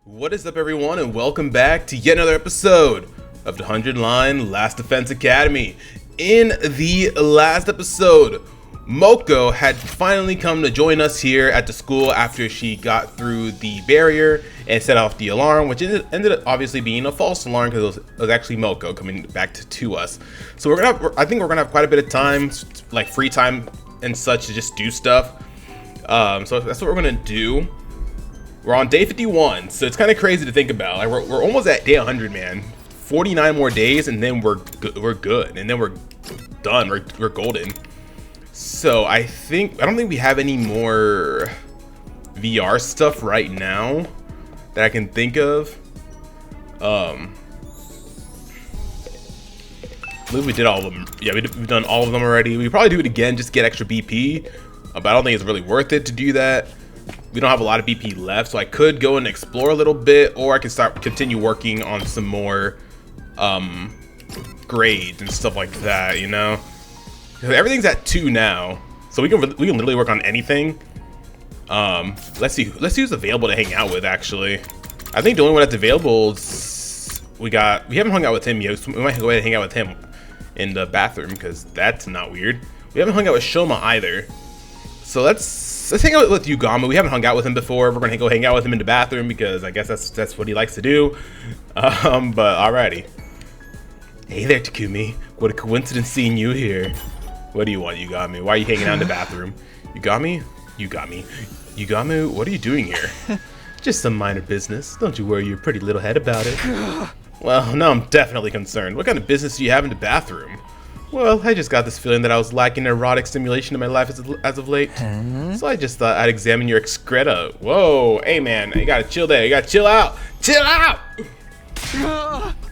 What is up, everyone, and welcome back to yet another episode of the 100-Line Last Defense Academy. In the last episode, Moko had finally come to join us here at the school after she got through the barrier and set off the alarm, which ended up obviously being a false alarm because it was actually Moko coming back to us. So I think we're gonna have quite a bit of time, like free time and such, to just do stuff. So that's what we're gonna do. We're on day 51, so it's kind of crazy to think about. Like we're almost at day 100, man. 49 more days, and then we're good, and then we're done. We're golden. So I don't think we have any more VR stuff right now that I can think of. I believe we did all of them. Yeah, we've done all of them already. We probably do it again just to get extra BP, but I don't think it's really worth it to do that. We don't have a lot of BP left, so I could go and explore a little bit, or I can continue working on some more grades and stuff like that, you know? Everything's at 2 now, so we can literally work on anything. Let's see who's available to hang out with. Actually, I think the only one that's available is we haven't hung out with him yet. So we might go ahead and hang out with him in the bathroom because that's not weird. We haven't hung out with Shoma either, so let's hang out with Yugama. We haven't hung out with him before. We're gonna go hang out with him in the bathroom because I guess that's what he likes to do. But alrighty. Hey there, Takumi. What a coincidence seeing you here. What do you want, Yugami? Why are you hanging out in the bathroom? Yugami, what are you doing here? Just some minor business. Don't you worry your pretty little head about it. Well, now I'm definitely concerned. What kind of business do you have in the bathroom? Well, I just got this feeling that I was lacking erotic stimulation in my life as of late. So I just thought I'd examine your excreta. Whoa, hey man, you gotta chill there. You gotta chill out. Chill out!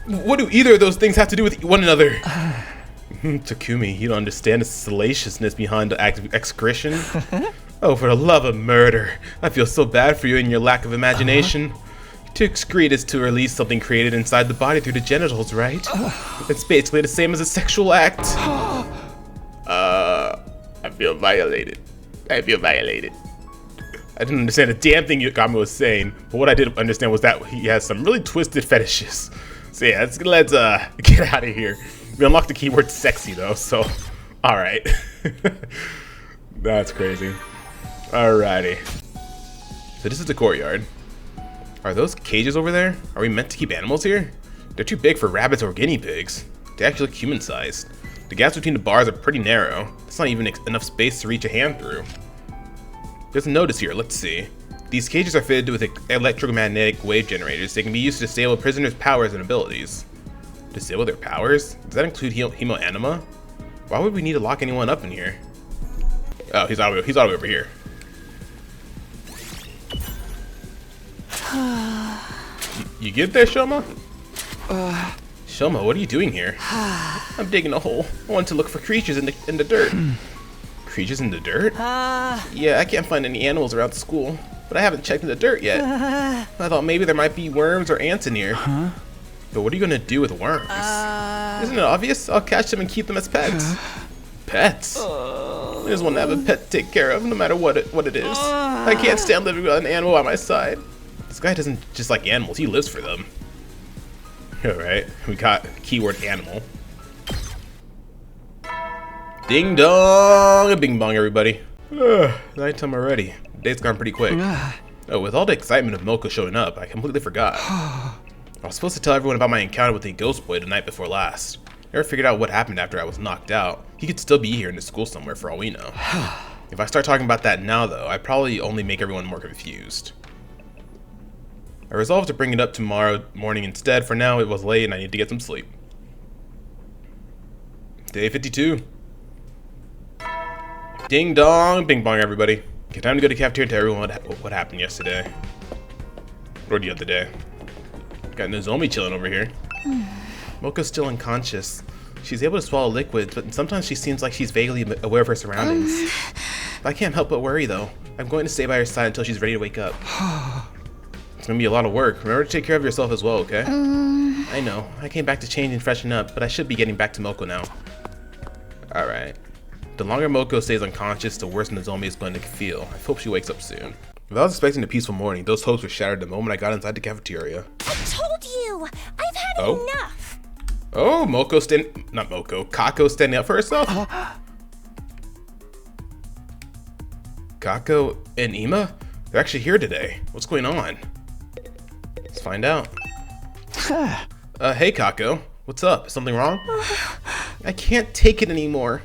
What do either of those things have to do with one another? Takumi, you don't understand the salaciousness behind the act of excretion. Oh, for the love of murder. I feel so bad for you and your lack of imagination. To excrete is to release something created inside the body through the genitals, right? It's basically the same as a sexual act. I feel violated. I didn't understand a damn thing Yugami was saying, but what I did understand was that he has some really twisted fetishes. So yeah, let's get out of here. We unlocked the keyword sexy though, so alright. That's crazy. Alrighty. So this is the courtyard. Are those cages over there? Are we meant to keep animals here? They're too big for rabbits or guinea pigs. They actually look human-sized. The gaps between the bars are pretty narrow. It's not even enough space to reach a hand through. There's a notice here, let's see. These cages are fitted with electromagnetic wave generators. They can be used to disable prisoners' powers and abilities. Disable their powers? Does that include Hemo-Anima? Why would we need to lock anyone up in here? Oh, he's all the way over here. You get there, Shoma? Shoma, what are you doing here? I'm digging a hole. I want to look for creatures in the dirt. Creatures in the dirt? Yeah, I can't find any animals around the school, but I haven't checked in the dirt yet. I thought maybe there might be worms or ants in here. But what are you gonna do with worms? Isn't it obvious? I'll catch them and keep them as pets. Pets? I just want to have a pet to take care of, no matter what it is. I can't stand living without an animal by my side. This guy doesn't just like animals, he lives for them. Alright, we got keyword animal. Ding dong, bing bong, everybody. Nighttime already. The day's gone pretty quick. Oh, with all the excitement of Moko showing up, I completely forgot. I was supposed to tell everyone about my encounter with the ghost boy the night before last. Never figured out what happened after I was knocked out. He could still be here in the school somewhere for all we know. If I start talking about that now, though, I'd probably only make everyone more confused. I resolved to bring it up tomorrow morning instead. For now, it was late and I need to get some sleep. Day 52. Ding dong, bing bong, everybody. Okay, time to go to the cafeteria and tell everyone what happened yesterday. Or the other day. Got Nozomi chilling over here. Moko's still unconscious. She's able to swallow liquids, but sometimes she seems like she's vaguely aware of her surroundings. I can't help but worry, though. I'm going to stay by her side until she's ready to wake up. It's gonna be a lot of work. Remember to take care of yourself as well, okay? I know. I came back to change and freshen up, but I should be getting back to Moko now. Alright. The longer Moko stays unconscious, the worse Nozomi is going to feel. I hope she wakes up soon. If I was expecting a peaceful morning, those hopes were shattered the moment I got inside the cafeteria. I told you! I've had enough! Oh, Kako standing up for herself? Kako and Ima? They're actually here today. What's going on? Let's find out. Hey Kako. What's up? Is something wrong? I can't take it anymore.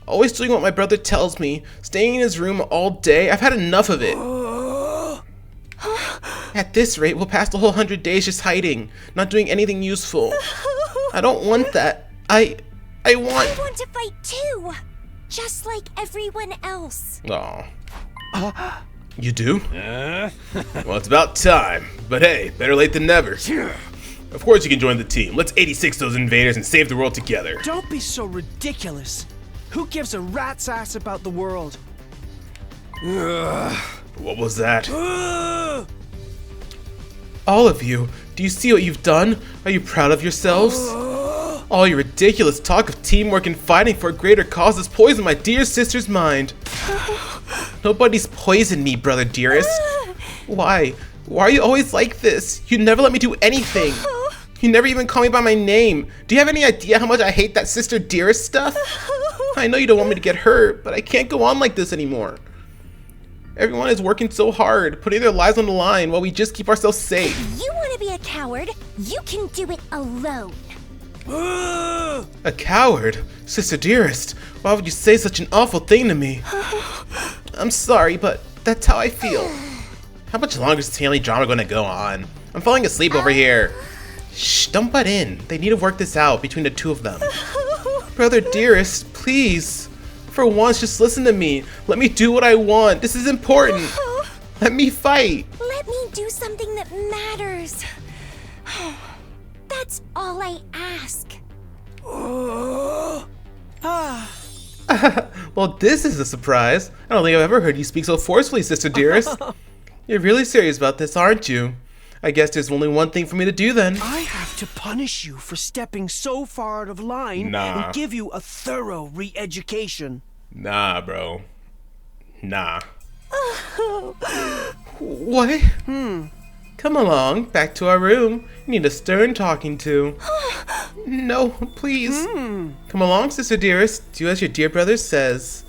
Always doing what my brother tells me. Staying in his room all day. I've had enough of it. At this rate, we'll pass the whole 100 days just hiding. Not doing anything useful. I don't want that. I want to fight too! Just like everyone else. Aw. You do? Well, it's about time. But hey, better late than never. Of course you can join the team. Let's 86 those invaders and save the world together. Don't be so ridiculous. Who gives a rat's ass about the world? What was that? All of you, do you see what you've done? Are you proud of yourselves? All your ridiculous talk of teamwork and fighting for a greater cause has poisoned my dear sister's mind. Nobody's poisoned me, brother dearest. Why? Why are you always like this? You never let me do anything. You never even call me by my name. Do you have any idea how much I hate that sister dearest stuff? I know you don't want me to get hurt, but I can't go on like this anymore. Everyone is working so hard, putting their lives on the line while we just keep ourselves safe. You want to be a coward? You can do it alone. A coward? Sister dearest, why would you say such an awful thing to me? I'm sorry, but that's how I feel. How much longer is this family drama going to go on? I'm falling asleep over here. Shh, don't butt in. They need to work this out between the two of them. Brother dearest, please. For once, just listen to me. Let me do what I want. This is important. Let me fight. Let me do something that matters. That's all I ask. Well, this is a surprise. I don't think I've ever heard you speak so forcefully, sister dearest. You're really serious about this, aren't you? I guess there's only one thing for me to do then. I have to punish you for stepping so far out of line and give you a thorough re-education. Nah, bro. Nah. What? Come along, back to our room. You need a stern talking to. No, please. Come along, sister dearest. Do as your dear brother says.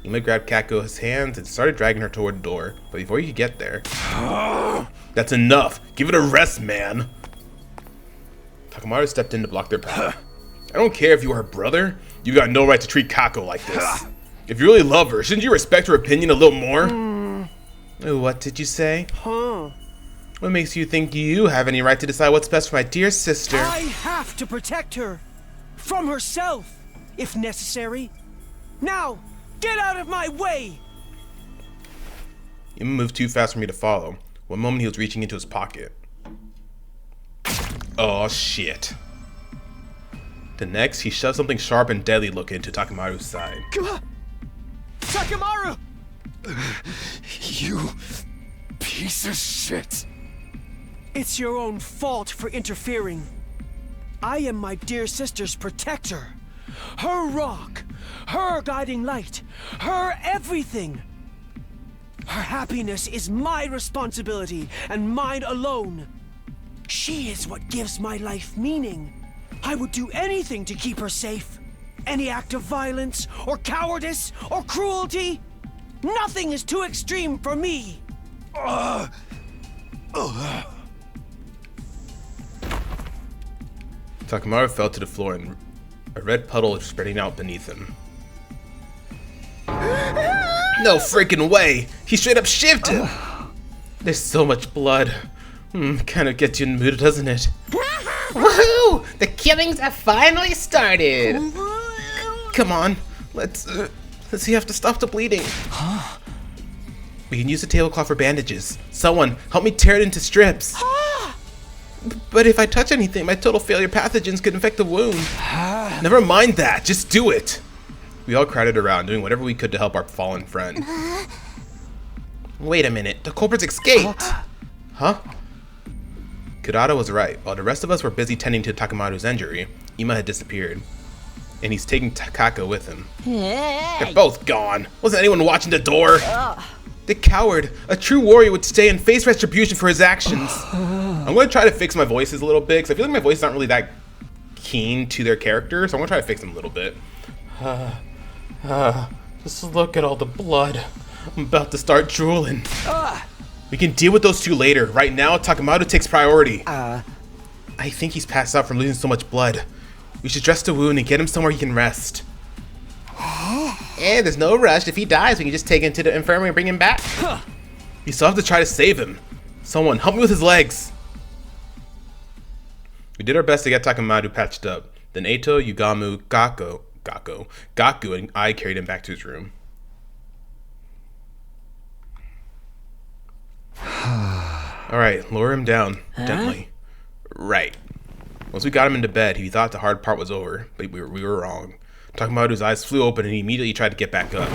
Ima grabbed Kako's hands and started dragging her toward the door. But before you could get there... That's enough. Give it a rest, man. Takamaru stepped in to block their path. I don't care if you are her brother. You got no right to treat Kako like this. If you really love her, shouldn't you respect her opinion a little more? What did you say? What makes you think you have any right to decide what's best for my dear sister? I have to protect her. From herself, if necessary. Now, get out of my way! Ima moved too fast for me to follow. One moment he was reaching into his pocket. Oh shit. The next, he shoved something sharp and deadly looking into Takamaru's side. Takamaru! You piece of shit. It's your own fault for interfering. I am my dear sister's protector. Her rock, her guiding light, her everything. Her happiness is my responsibility and mine alone. She is what gives my life meaning. I would do anything to keep her safe. Any act of violence, or cowardice, or cruelty. Nothing is too extreme for me. Takamaru fell to the floor and a red puddle was spreading out beneath him. No freaking way! He straight up shifted! There's so much blood. Kind of gets you in the mood, doesn't it? Woohoo! The killings have finally started! Come on, let's see, have to stop the bleeding. We can use the tablecloth for bandages. Someone, help me tear it into strips. But if I touch anything, my total failure pathogens could infect the wound. Never mind that, just do it. We all crowded around, doing whatever we could to help our fallen friend. Wait a minute, the culprits escaped! Huh? Kurata was right. While the rest of us were busy tending to Takamaru's injury, Ima had disappeared. And he's taking Kako with him. They're both gone! Wasn't anyone watching the door? The coward. A true warrior would stay and face retribution for his actions. I'm going to try to fix my voices a little bit, because I feel like my voices aren't really that keen to their character, so I'm going to try to fix them a little bit. Just look at all the blood. I'm about to start drooling. We can deal with those two later. Right now, Takamado takes priority. I think he's passed out from losing so much blood. We should dress the wound and get him somewhere he can rest. And there's no rush. If he dies, we can just take him to the infirmary and bring him back. We still have to try to save him. Someone, help me with his legs. We did our best to get Takamado patched up. Then Eito, Yugamu, Gaku, and I carried him back to his room. Alright, lower him down. Gently. Right. Once we got him into bed, he thought the hard part was over, but we were wrong. Takamado's eyes flew open and he immediately tried to get back up.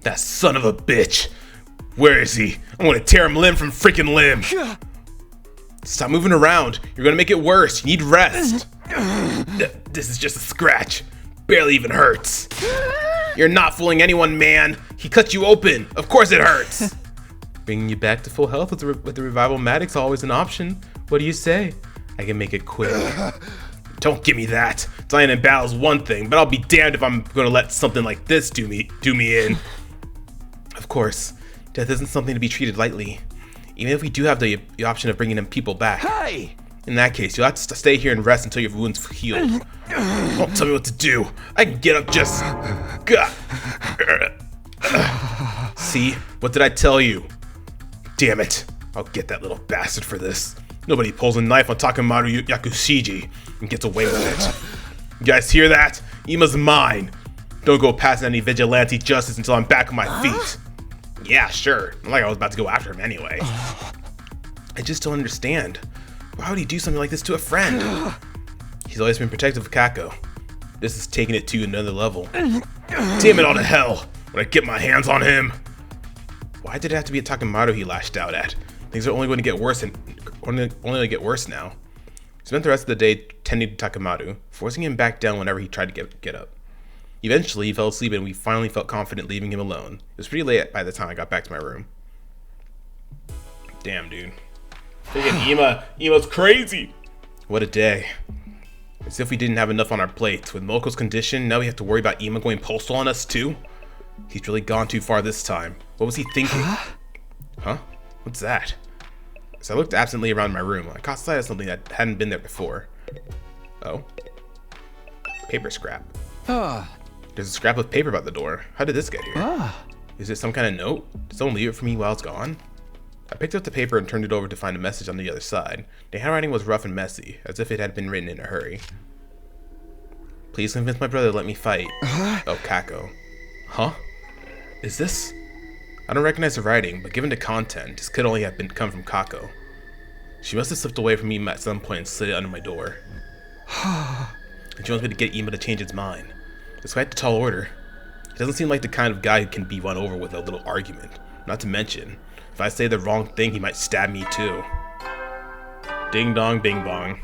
That son of a bitch! Where is he? I'm gonna tear him limb from freaking limb! Stop moving around. You're gonna make it worse. You need rest. This is just a scratch. Barely even hurts. You're not fooling anyone, man. He cut you open. Of course it hurts. Bringing you back to full health with the revival matic's always an option. What do you say? I can make it quick. Don't give me that. Dying in battle is one thing, but I'll be damned if I'm gonna let something like this do me in. Of course, death isn't something to be treated lightly. Even if we do have the option of bringing in people back. Hey! In that case, you'll have to stay here and rest until your wounds heal. Don't tell me what to do. I can get up just... See? What did I tell you? Damn it. I'll get that little bastard for this. Nobody pulls a knife on Takamaru Yakushiji and gets away with it. You guys hear that? Ima's mine. Don't go past any vigilante justice until I'm back on my feet. Yeah, sure. Not like I was about to go after him anyway. I just don't understand. Why would he do something like this to a friend? He's always been protective of Kako. This is taking it to another level. Damn it all to hell! When I get my hands on him! Why did it have to be a Takamado he lashed out at? Things are only going to get worse and only get worse now. Spent the rest of the day tending to Takamado, forcing him back down whenever he tried to get up. Eventually, he fell asleep and we finally felt confident leaving him alone. It was pretty late by the time I got back to my room. Damn, dude. Freaking Ima's crazy! What a day. As if we didn't have enough on our plates. With Moko's condition, now we have to worry about Ima going postal on us too? He's really gone too far this time. What was he thinking? Huh? What's that? As I looked absently around my room, I caught sight of something that hadn't been there before. Oh? Paper scrap. There's a scrap of paper by the door. How did this get here? Is it some kind of note? Did someone leave it for me while it's gone? I picked up the paper and turned it over to find a message on the other side. The handwriting was rough and messy, as if it had been written in a hurry. Please convince my brother to let me fight. Oh, Kako. Huh? Is this? I don't recognize the writing, but given the content, this could only have come from Kako. She must have slipped away from Ima at some point and slid it under my door. And she wants me to get Ima to change its mind. It's quite a tall order. He doesn't seem like the kind of guy who can be won over with a little argument. Not to mention, if I say the wrong thing, he might stab me too. Ding dong, bing bong.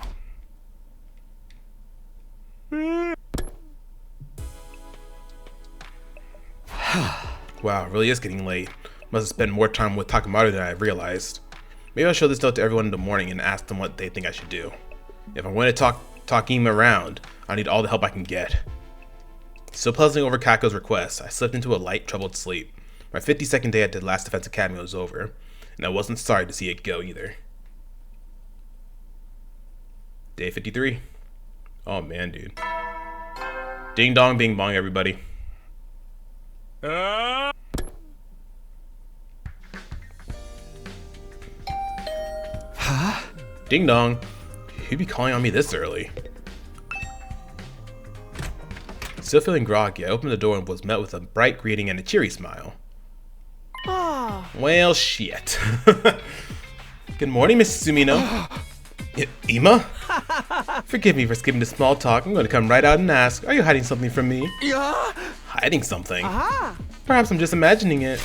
Wow, it really is getting late. Must have spent more time with Takamado than I realized. Maybe I'll show this note to everyone in the morning and ask them what they think I should do. If I'm going to talk Ima around, I need all the help I can get. Still puzzling over Kako's request, I slipped into a light, troubled sleep. My 52nd day at the last Defense Academy was over, and I wasn't sorry to see it go either. Day 53. Oh man, dude. Ding dong, bing bong, everybody. Ding dong. Who'd be calling on me this early? Still feeling groggy, I opened the door and was met with a bright greeting and a cheery smile. Well, shit. Good morning, Mrs. Sumino. Ima? Forgive me for skipping the small talk. I'm going to come right out and ask, are you hiding something from me? Hiding something? Perhaps I'm just imagining it.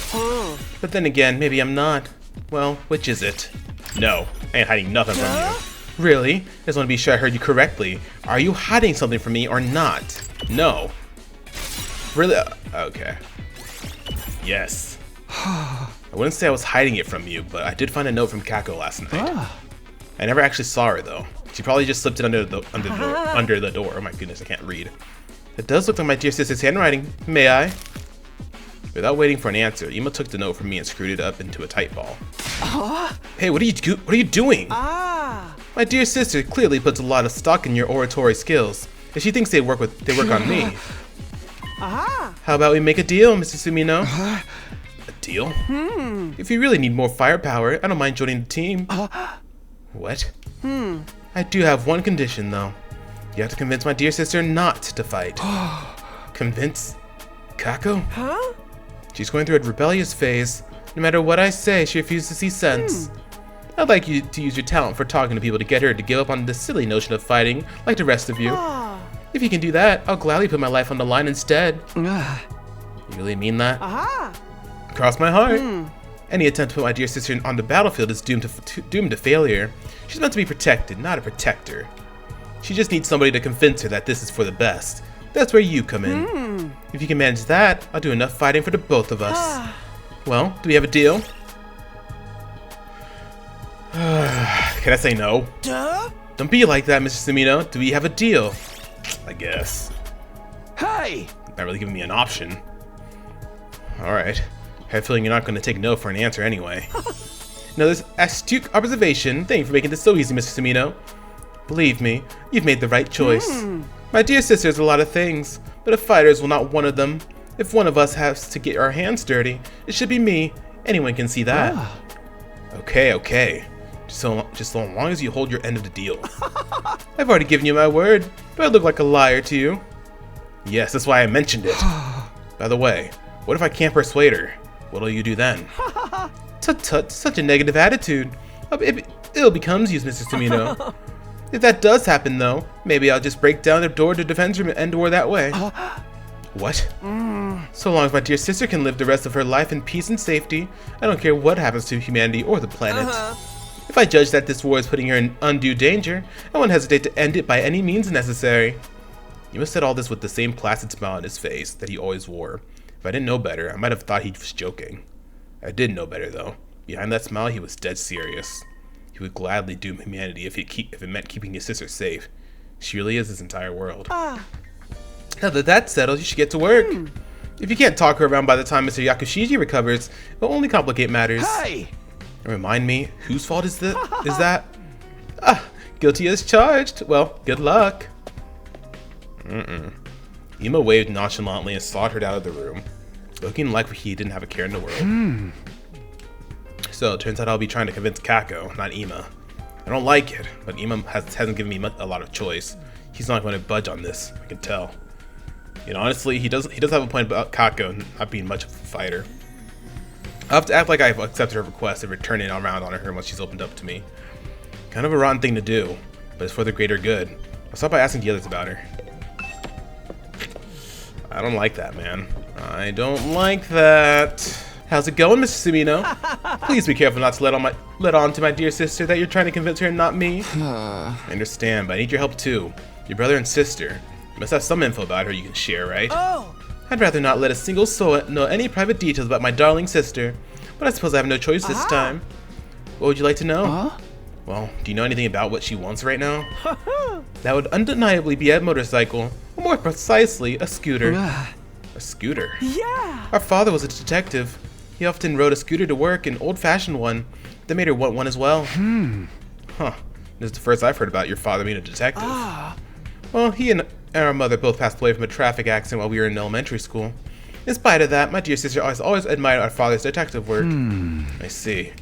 But then again, maybe I'm not. Well, which is it? No, I ain't hiding nothing from you. Really? Just want to be sure I heard you correctly. Are you hiding something from me or not? No. Really? Okay. Yes. I wouldn't say I was hiding it from you, but I did find a note from Kako last night. I never actually saw her though. She probably just slipped it under the door. Oh my goodness, I can't read. It does look like my dear sister's handwriting. May I? Without waiting for an answer, Ima took the note from me and screwed it up into a tight ball. Hey, what are you doing? My dear sister clearly puts a lot of stock in your oratory skills. If she thinks they work on me. How about we make a deal, Mr. Sumino? A deal? If you really need more firepower, I don't mind joining the team. What? I do have one condition, though. You have to convince my dear sister not to fight. Convince Kako? She's going through a rebellious phase. No matter what I say, she refuses to see sense. I'd like you to use your talent for talking to people to get her to give up on this silly notion of fighting like the rest of you. If you can do that, I'll gladly put my life on the line instead. You really mean that? Cross my heart. Any attempt to put my dear sister on the battlefield is doomed to failure. She's meant to be protected, not a protector. She just needs somebody to convince her that this is for the best. That's where you come in. If you can manage that, I'll do enough fighting for the both of us. Well, do we have a deal? Can I say no? Don't be like that, Mr. Sumino. Do we have a deal? I guess. Hey! Not really giving me an option. Alright. I have a feeling you're not going to take no for an answer anyway. Now, this astute observation. Thank you for making this so easy, Mr. Sumino. Believe me, you've made the right choice. My dear sister is a lot of things, but a fighter is not one of them. If one of us has to get our hands dirty, it should be me. Anyone can see that. Okay. Just so long as you hold your end of the deal. I've already given you my word. Do I look like a liar to you? Yes, that's why I mentioned it. By the way, what if I can't persuade her? What'll you do then? Tut, such a negative attitude. It'll becomes you, Mr. Sumino. If that does happen, though, maybe I'll just break down the door to defense room and end war that way. What? So long as my dear sister can live the rest of her life in peace and safety, I don't care what happens to humanity or the planet. If I judge that this war is putting her in undue danger, I won't hesitate to end it by any means necessary. You must have said all this with the same placid smile on his face that he always wore. If I didn't know better, I might have thought he was joking. I did know better, though. Behind that smile, he was dead serious. He would gladly doom humanity if it meant keeping his sister safe. She really is his entire world. Now that that's settled, you should get to work. If you can't talk her around by the time Mr. Yakushiji recovers, it'll only complicate matters. And remind me, whose fault is that? Guilty as charged. Well, good luck. Ima waved nonchalantly and sauntered out of the room, looking like he didn't have a care in the world. So it turns out I'll be trying to convince Kako, not Ima. I don't like it, but Ima hasn't given me a lot of choice. He's not going to budge on this, I can tell. You know, honestly, he does have a point about Kako not being much of a fighter. I'll have to act like I've accepted her request of returning around on her once she's opened up to me. Kind of a rotten thing to do, but it's for the greater good. I'll start by asking the others about her. I don't like that, man. I don't like that. How's it going, Mr. Sumino? Please be careful not to let on to my dear sister that you're trying to convince her and not me. I understand, but I need your help too. Your brother and sister. You must have some info about her you can share, right? I'd rather not let a single soul know any private details about my darling sister, but I suppose I have no choice this time. What would you like to know? Well, do you know anything about what she wants right now? That would undeniably be a motorcycle, or more precisely, a scooter. A scooter? Yeah! Our father was a detective. He often rode a scooter to work, an old-fashioned one. That made her want one as well. Huh. This is the first I've heard about your father being a detective. Well, he and our mother both passed away from a traffic accident while we were in elementary school. In spite of that, my dear sister has always admired our father's detective work. I see.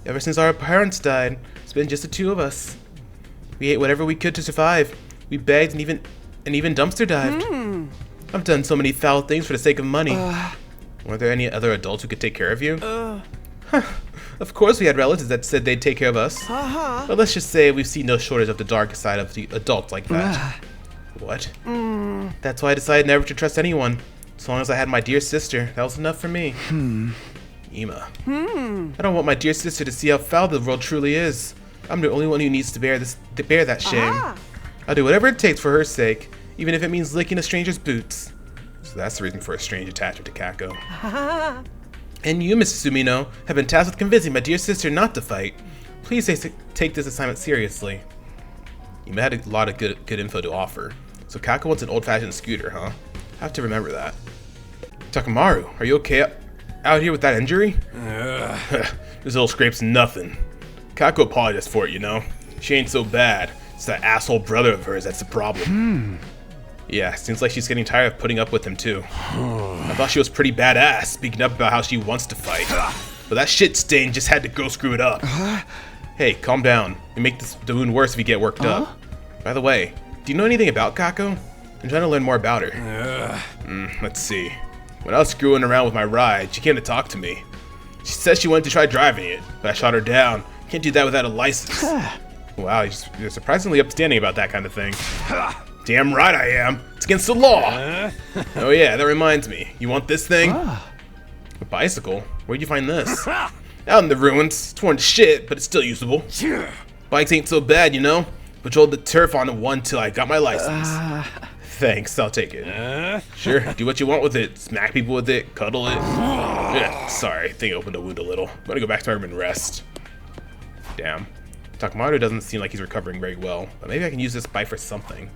Ever since our parents died, it's been just the two of us. We ate whatever we could to survive. We begged and even dumpster dived. I've done so many foul things for the sake of money. Were there any other adults who could take care of you? Of course we had relatives that said they'd take care of us. But let's just say we've seen no shortage of the dark side of the adults like that. What? That's why I decided never to trust anyone. As long as I had my dear sister, that was enough for me. Ima. I don't want my dear sister to see how foul the world truly is. I'm the only one who needs to bear that shame. I'll do whatever it takes for her sake, even if it means licking a stranger's boots. So that's the reason for a strange attachment to Kako. And you, Mrs. Sumino, have been tasked with convincing my dear sister not to fight. Please take this assignment seriously. Ima had a lot of good info to offer. So Kako wants an old-fashioned scooter, huh? I have to remember that. Takamaru, are you okay out here with that injury? This little scrape's nothing. Kako apologized for it, you know? She ain't so bad. It's that asshole brother of hers that's the problem. Yeah, seems like she's getting tired of putting up with him too. I thought she was pretty badass, speaking up about how she wants to fight. But that shit stain just had to go screw it up. Hey, calm down. You make the wound worse if you get worked up. By the way, do you know anything about Kako? I'm trying to learn more about her. Let's see. When I was screwing around with my ride, she came to talk to me. She said she wanted to try driving it, but I shot her down. Can't do that without a license. Wow, you're surprisingly upstanding about that kind of thing. Damn right I am. It's against the law. Oh yeah, that reminds me. You want this thing? A bicycle? Where'd you find this? Out in the ruins. It's torn to shit, but it's still usable. Bikes ain't so bad, you know? Patrolled the turf on one till I got my license. Thanks, I'll take it. Sure, do what you want with it. Smack people with it, cuddle it. Yeah, sorry, I think I opened a wound a little. I'm gonna go back to my room and rest. Damn. Takamaru doesn't seem like he's recovering very well, but maybe I can use this bike for something.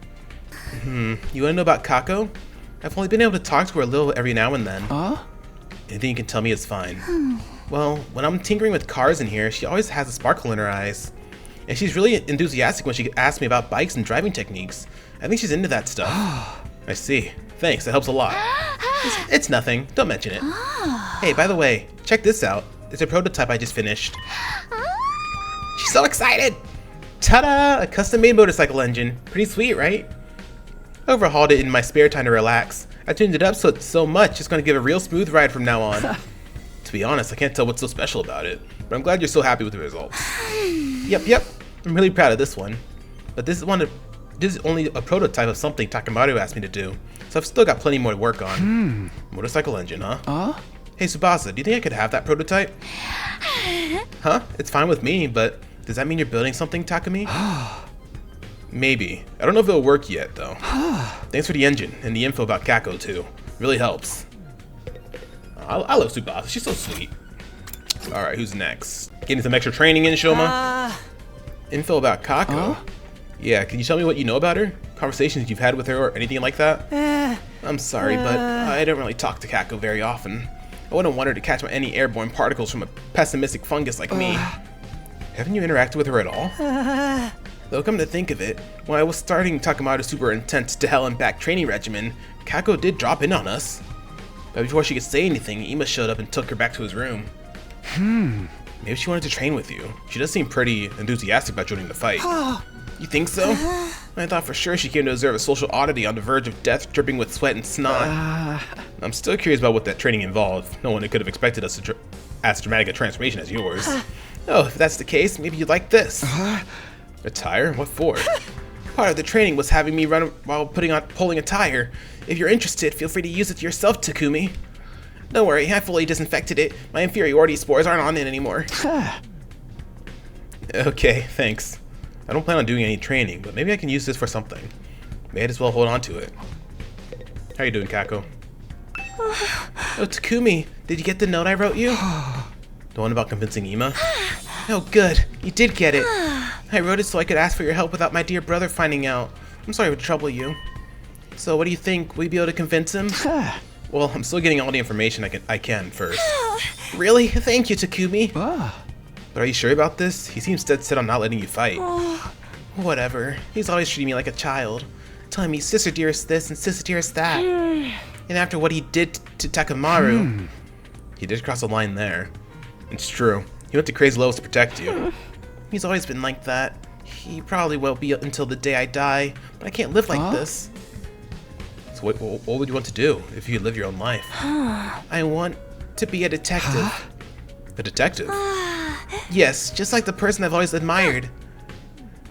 You wanna know about Kako? I've only been able to talk to her a little every now and then. Anything you can tell me is fine. Well, when I'm tinkering with cars in here, she always has a sparkle in her eyes. And she's really enthusiastic when she asks me about bikes and driving techniques. I think she's into that stuff. I see. Thanks, that helps a lot. It's nothing. Don't mention it. Hey, by the way, check this out. It's a prototype I just finished. She's so excited! Ta-da! A custom-made motorcycle engine. Pretty sweet, right? I overhauled it in my spare time to relax. I tuned it up so much, it's gonna give a real smooth ride from now on. To be honest, I can't tell what's so special about it, but I'm glad you're so happy with the results. Yep. I'm really proud of this one. But this is only a prototype of something Takamaru asked me to do, so I've still got plenty more to work on. Motorcycle engine, huh? Hey, Tsubasa, do you think I could have that prototype? Huh? It's fine with me, but does that mean you're building something, Takumi? Maybe. I don't know if it'll work yet, though. Thanks for the engine, and the info about Kako, too. Really helps. I love Tsubasa. She's so sweet. Alright, who's next? Getting some extra training in, Shoma? Info about Kako? Yeah, can you tell me what you know about her? Conversations you've had with her or anything like that? I'm sorry, but I don't really talk to Kako very often. I wouldn't want her to catch any airborne particles from a pessimistic fungus like me. Haven't you interacted with her at all? Though come to think of it, when I was starting Takamaru's super intense to hell and back training regimen, Kako did drop in on us. But before she could say anything, Ima showed up and took her back to his room. Maybe she wanted to train with you. She does seem pretty enthusiastic about joining the fight. You think so? I thought for sure she came to observe a social oddity on the verge of death, dripping with sweat and snot. I'm still curious about what that training involved. No one could have expected us to as dramatic a transformation as yours. Oh, if that's the case, maybe you'd like this. A tire? What for? Part of the training was having me run while pulling a tire. If you're interested, feel free to use it yourself, Takumi. Don't worry, I fully disinfected it. My inferiority spores aren't on it anymore. Okay, thanks. I don't plan on doing any training, but maybe I can use this for something. May as well hold on to it. How you doing, Kako? Oh, Takumi, did you get the note I wrote you? The one about convincing Ima? Oh, good. You did get it. I wrote it so I could ask for your help without my dear brother finding out. I'm sorry to trouble you. So, what do you think? Will you be able to convince him? Well, I'm still getting all the information I can first. Really? Thank you, Takumi. But are you sure about this? He seems dead set on not letting you fight. Whatever. He's always treating me like a child, telling me sister dearest this and sister dearest that. And after what he did to Takamaru, he did cross a line there. It's true. He went to crazy levels to protect you. He's always been like that. He probably will be until the day I die, but I can't live like this. So what would you want to do if you could live your own life? I want to be a detective. A detective? Yes, just like the person I've always admired.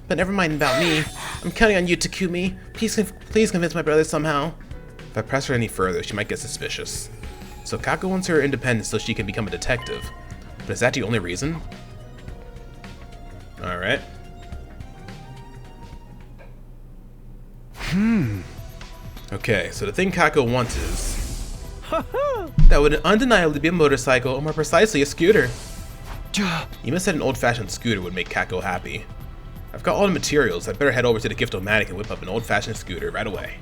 But never mind about me. I'm counting on you, Takumi. Please convince my brother somehow. If I press her any further, she might get suspicious. So Kako wants her independence so she can become a detective. But is that the only reason? Alright. Okay, so the thing Kako wants is That would undeniably be a motorcycle, or more precisely, a scooter. Ima said an old-fashioned scooter would make Kako happy. I've got all the materials. I'd better head over to the Gift-O-Matic and whip up an old-fashioned scooter right away.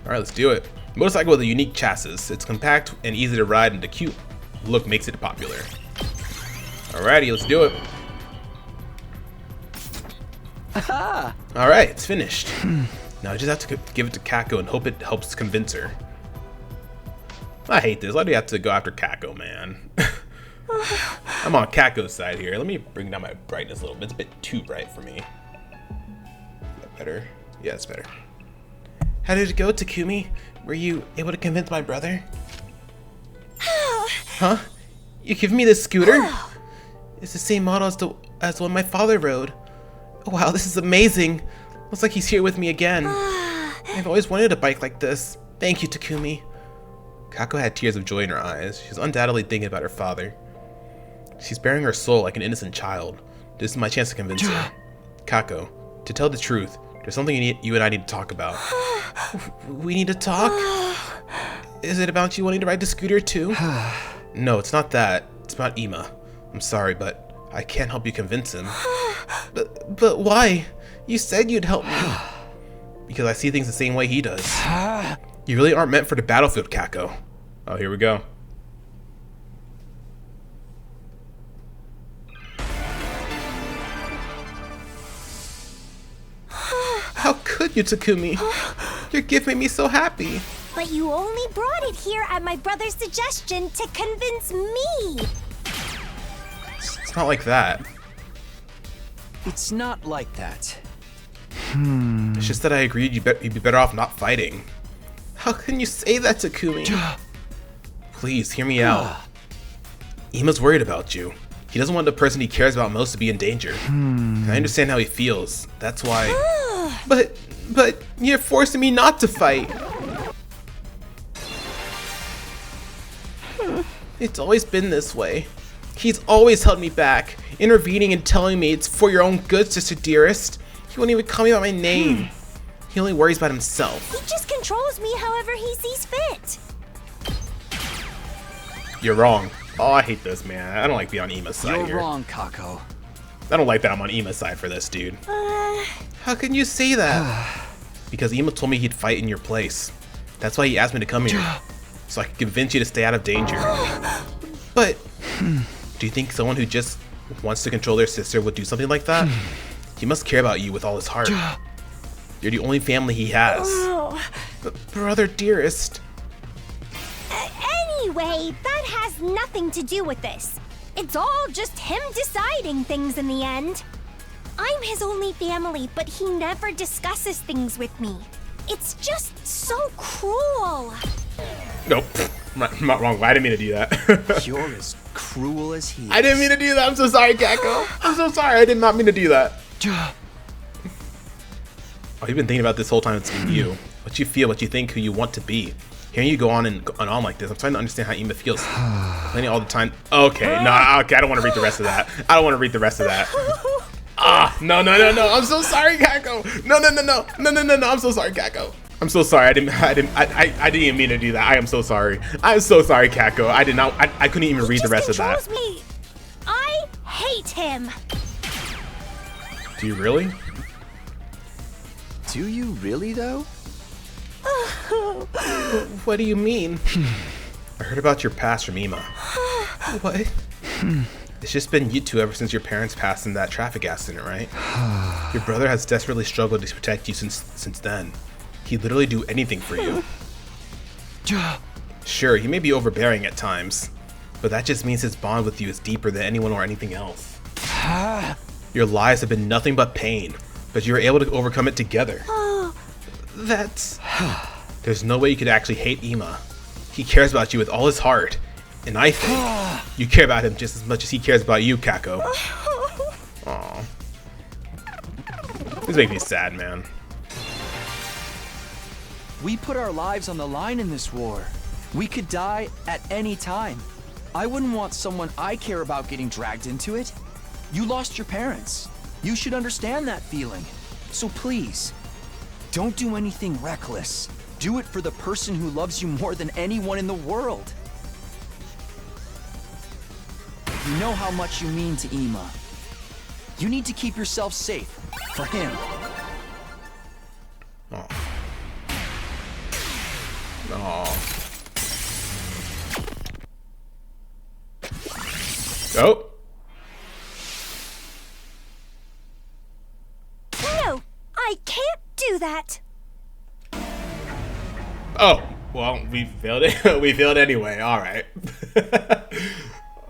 Alright, let's do it. Motorcycle with a unique chassis. It's compact and easy to ride, and the cute look makes it popular. Alrighty, let's do it. Alright, it's finished. Now I just have to give it to Kako and hope it helps convince her. I hate this. Why do you have to go after Kako, man? I'm on Kako's side here. Let me bring down my brightness a little bit. It's a bit too bright for me. Is that better? Yeah, it's better. How did it go, Takumi? Were you able to convince my brother? Huh? You give me this scooter? It's the same model as the one my father rode. Oh, wow, this is amazing. Looks like he's here with me again. I've always wanted a bike like this. Thank you, Takumi. Kako had tears of joy in her eyes. She was undoubtedly thinking about her father. She's bearing her soul like an innocent child. This is my chance to convince her. Kako, to tell the truth, there's something you and I need to talk about. We need to talk? Is it about you wanting to ride the scooter too? No, it's not that. It's about Ima. I'm sorry, but I can't help you convince him. But why? You said you'd help me. Because I see things the same way he does. You really aren't meant for the battlefield, Kako. Oh, here we go. How could you, Takumi? Your gift made me so happy. But you only brought it here at my brother's suggestion to convince me. It's not like that. It's not like that. It's just that I agreed you'd be better off not fighting. How can you say that, Takumi? Please, hear me out. Ima's worried about you. He doesn't want the person he cares about most to be in danger. I understand how he feels. That's why... But you're forcing me not to fight. It's always been this way. He's always held me back, intervening and telling me it's for your own good, sister dearest. He won't even call me by my name. He only worries about himself. He just controls me however he sees fit. You're wrong. Oh, I hate this, man. I don't like being on Ima's side here. You're wrong, Kako. I don't like that I'm on Ima's side for this, dude. How can you say that? Because Ima told me he'd fight in your place. That's why he asked me to come here. So I could convince you to stay out of danger. But, do you think someone who just wants to control their sister would do something like that? He must care about you with all his heart. You're the only family he has. But brother dearest. Anyway, that has nothing to do with this. It's all just him deciding things in the end. I'm his only family, but he never discusses things with me. It's just so cruel. Nope. I'm not wrong. I didn't mean to do that. You're as cruel as he is. I didn't mean to do that. I'm so sorry, Kako. I'm so sorry. I did not mean to do that. Oh, you've been thinking about this whole time. It's been you. What you feel, what you think, who you want to be. Hearing you go on and on like this, I'm trying to understand how Ima feels. Complaining all the time. Okay, no, okay, I don't want to read the rest of that. I don't want to read the rest of that. No. I'm so sorry, Kako. No. I'm so sorry, Kako. I'm so sorry. I didn't even mean to do that. I am so sorry. I'm so sorry, Kako. I did not. I couldn't even read the rest of that. Me. I hate him. Do you really? Do you really, though? What do you mean? I heard about your past from Ima. What? It's just been you two ever since your parents passed in that traffic accident, right? Your brother has desperately struggled to protect you since then. He'd literally do anything for you. Sure, he may be overbearing at times, but that just means his bond with you is deeper than anyone or anything else. Your lives have been nothing but pain, but you were able to overcome it together. That's... There's no way you could actually hate Ima. He cares about you with all his heart, and I think you care about him just as much as he cares about you, Kako. Aww. This makes me sad, man. We put our lives on the line in this war. We could die at any time. I wouldn't want someone I care about getting dragged into it. You lost your parents. You should understand that feeling. So please, don't do anything reckless. Do it for the person who loves you more than anyone in the world. You know how much you mean to Ima. You need to keep yourself safe for him. Oh. Oh. Oh. No, I can't do that. Oh, well, we failed it. We failed anyway. All right.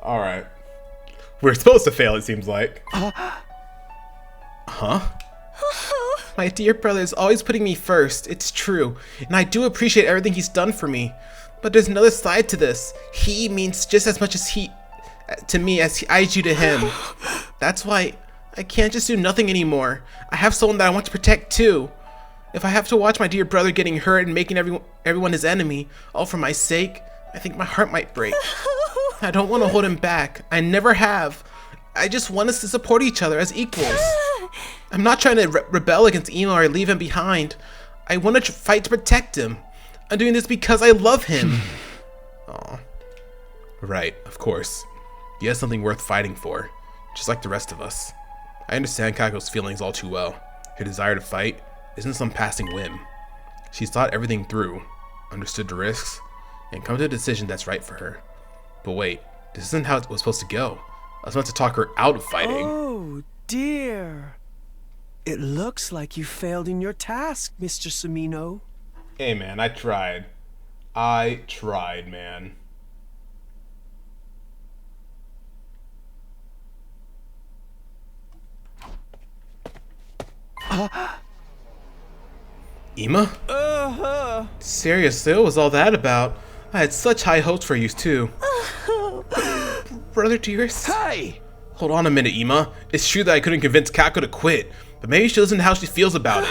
All right. We're supposed to fail, it seems like. Huh? My dear brother is always putting me first. It's true. And I do appreciate everything he's done for me. But there's another side to this. He means just as much as to me as I do to him. That's why I can't just do nothing anymore. I have someone that I want to protect too. If I have to watch my dear brother getting hurt and making everyone his enemy, all for my sake, I think my heart might break. I don't want to hold him back. I never have. I just want us to support each other as equals. I'm not trying to rebel against Ima or leave him behind. I want to fight to protect him. I'm doing this because I love him. Aw. Right, of course. He has something worth fighting for, just like the rest of us. I understand Kako's feelings all too well. Her desire to fight isn't some passing whim. She's thought everything through, understood the risks, and come to a decision that's right for her. But wait, this isn't how it was supposed to go. I was meant to talk her out of fighting. Oh, dear. It looks like you failed in your task, Mr. Sumino. Hey man, I tried. I tried, man. Ima? Seriously, what was all that about? I had such high hopes for you too. Brother dearest? Hey! Hold on a minute, Ima. It's true that I couldn't convince Kako to quit, but maybe she doesn't know how she feels about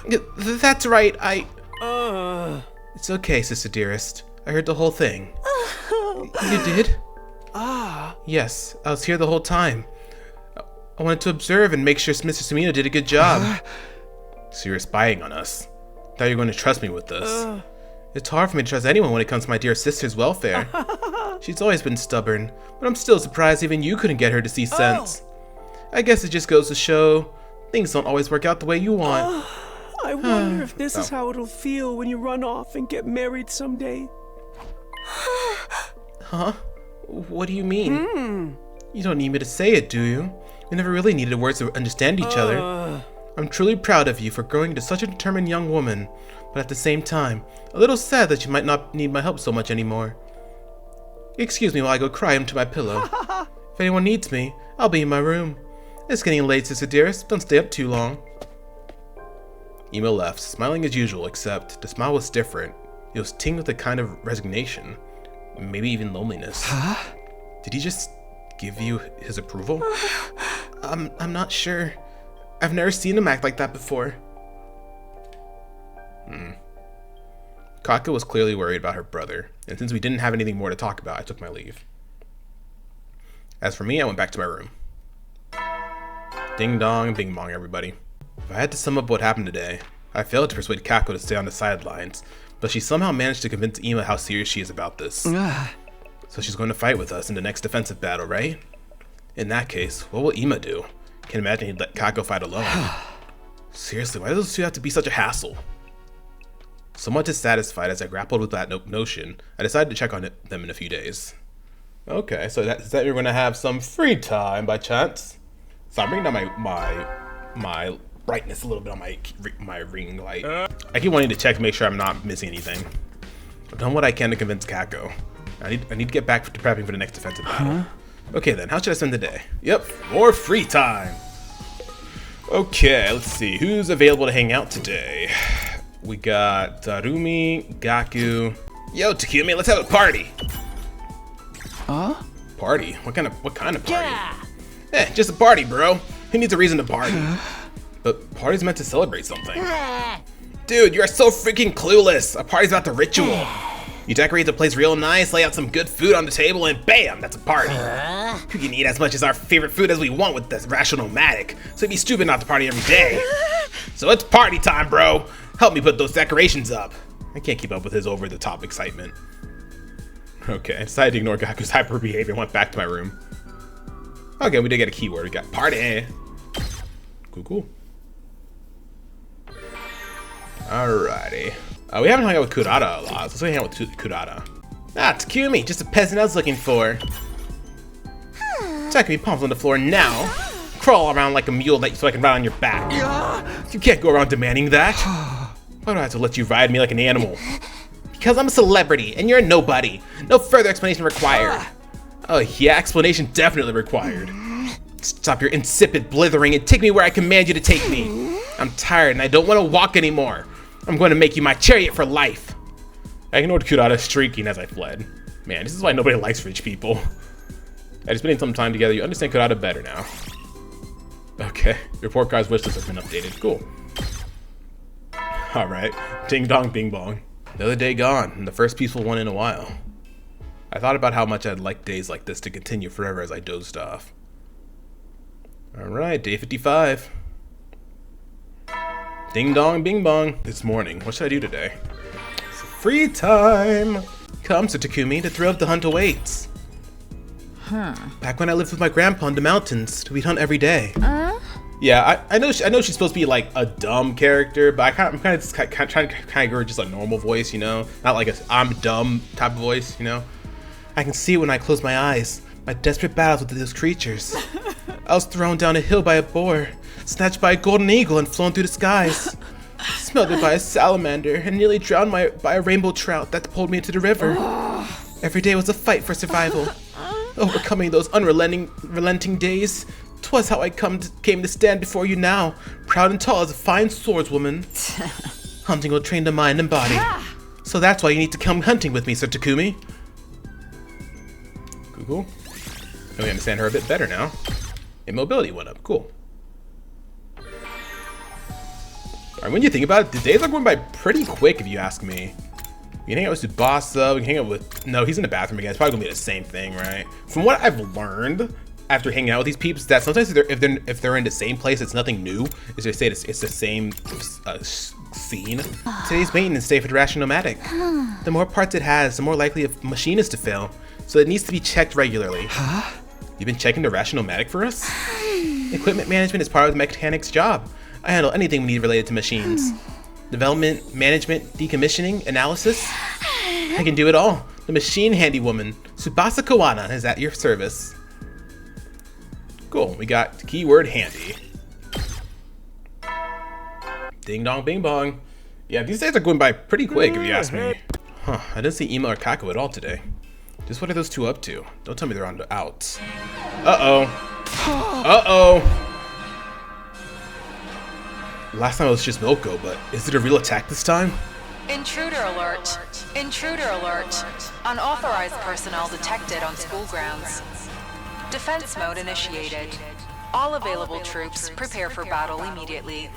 it. That's right, It's okay, sister dearest. I heard the whole thing. You did? Yes, I was here the whole time. I wanted to observe and make sure Mr. Sumino did a good job. So you're spying on us. Thought you were going to trust me with this. It's hard for me to trust anyone when it comes to my dear sister's welfare. She's always been stubborn, but I'm still surprised even you couldn't get her to see sense. I guess it just goes to show things don't always work out the way you want. I wonder if this is how it'll feel when you run off and get married someday. Huh? What do you mean? You don't need me to say it, do you? We never really needed words to understand each other. I'm truly proud of you for growing into such a determined young woman, but at the same time, a little sad that you might not need my help so much anymore. Excuse me while I go cry into my pillow. If anyone needs me, I'll be in my room. It's getting late, sister dearest. Don't stay up too long. Ima left, smiling as usual, except the smile was different. It was tinged with a kind of resignation, maybe even loneliness. Did he just give you his approval? I'm not sure. I've never seen him act like that before. Kako was clearly worried about her brother, and since we didn't have anything more to talk about, I took my leave. As for me, I went back to my room. Ding dong, bing bong, everybody. If I had to sum up what happened today, I failed to persuade Kako to stay on the sidelines, but she somehow managed to convince Ima how serious she is about this. So she's going to fight with us in the next defensive battle, right? In that case, what will Ima do? Can't imagine he'd let Kako fight alone. Seriously, why do those two have to be such a hassle? Somewhat dissatisfied as I grappled with that notion, I decided to check on them in a few days. Okay, so is that you're going to have some free time by chance? So I'm bringing down my brightness a little bit on my ring light. I keep wanting to check to make sure I'm not missing anything. I've done what I can to convince Kako. I need to get back to prepping for the next defensive battle. Okay then, how should I spend the day? Yep, more free time. Okay, let's see. Who's available to hang out today? We got Darumi, Gaku. Yo, Takumi, let's have a party. Party? What kind of party? Yeah, just a party, bro. Who needs a reason to party? But party's meant to celebrate something. Dude, you're so freaking clueless. A party's about the ritual. You decorate the place real nice, lay out some good food on the table, and bam, that's a party. We can eat as much as our favorite food as we want with this rational nomadic, so it'd be stupid not to party every day. So it's party time, bro. Help me put those decorations up. I can't keep up with his over-the-top excitement. Okay, I decided to ignore Gaku's hyper behavior and went back to my room. Okay, we did get a keyword. We got party. Cool, cool. Alrighty. We haven't hung out with Kurata a lot, so let's hang out with Kurata. Ah, Takumi, just a peasant I was looking for. Takumi palms on the floor now. Crawl around like a mule so I can ride on your back. You can't go around demanding that. Why do I have to let you ride me like an animal? Because I'm a celebrity and you're a nobody. No further explanation required. Oh yeah, explanation definitely required. Stop your insipid blithering and take me where I command you to take me. I'm tired and I don't want to walk anymore. I'm going to make you my chariot for life. I ignored Kurata streaking as I fled. Man, this is why nobody likes rich people. After spending some time together, you understand Kurata better now. Okay, your report card's wishlist has been updated. Cool. Alright, ding dong bing bong. Another day gone, and the first peaceful one in a while. I thought about how much I'd like days like this to continue forever as I dozed off. Alright, day 55. Ding dong bing bong. This morning, what should I do today? It's free time! Come to Takumi, the thrill of the hunt awaits. Back when I lived with my grandpa in the mountains, we'd hunt every day. Yeah, I know she's supposed to be like a dumb character, but I'm kind of trying to give her just a normal voice, you know? Not like a I'm dumb type of voice, you know? I can see when I close my eyes, my desperate battles with those creatures. I was thrown down a hill by a boar, snatched by a golden eagle and flown through the skies. Smothered by a salamander and nearly drowned by a rainbow trout that pulled me into the river. Every day was a fight for survival. Overcoming those unrelenting days, 'twas how I came to stand before you now, proud and tall as a fine swordswoman. Hunting will train the mind and body. So that's why you need to come hunting with me, Sir Takumi. Cool. We understand her a bit better now. And mobility went up. Cool. Alright, when you think about it, the days are going by pretty quick if you ask me. We can hang out with Tsubasa, we can hang out with... No, he's in the bathroom again. It's probably gonna be the same thing, right? From what I've learned after hanging out with these peeps, that sometimes if they're in the same place, it's nothing new. It's just say it's the same scene. Today's maintenance day for the Ration Nomadic. The more parts it has, the more likely a machine is to fail. So it needs to be checked regularly. You've been checking the Ration Nomadic for us? Equipment management is part of the mechanic's job. I handle anything we need related to machines. Development, management, decommissioning, analysis. I can do it all. The machine handy woman, Tsubasa Kawana, is at your service. Cool, we got the keyword handy. Ding dong bing bong. Yeah, these days are going by pretty quick if you ask me. Huh, I didn't see Ima or Kako at all today. Just what are those two up to? Don't tell me they're on the outs. Uh-oh. Uh-oh. Last time it was just Milko, but is it a real attack this time? Intruder alert. Intruder alert. Unauthorized personnel detected on school grounds. Defense mode initiated. All available troops prepare for battle immediately.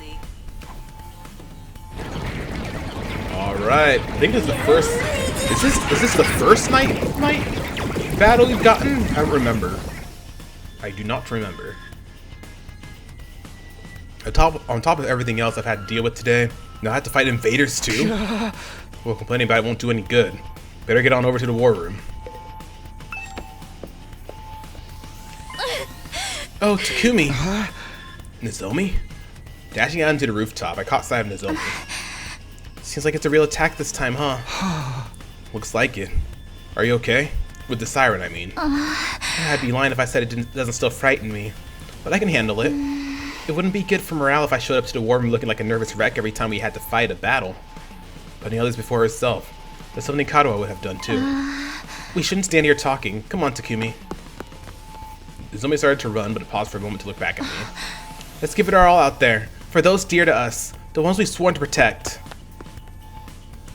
Alright, I think this is the first... Is this the first night battle we've gotten? I don't remember. I do not remember. On top of everything else I've had to deal with today, now I have to fight invaders too? Well, complaining about it won't do any good. Better get on over to the war room. Oh, Takumi! Nozomi? Dashing out into the rooftop, I caught sight of Nozomi. Seems like it's a real attack this time, huh? Looks like it. Are you okay? With the siren, I mean. I'd be lying if I said it doesn't still frighten me. But I can handle it. It wouldn't be good for morale if I showed up to the war room looking like a nervous wreck every time we had to fight a battle. Putting others before herself. That's something Kadoa would have done too. We shouldn't stand here talking. Come on, Takumi. Nozomi started to run, but it paused for a moment to look back at me. Let's give it our all out there. For those dear to us. The ones we've sworn to protect.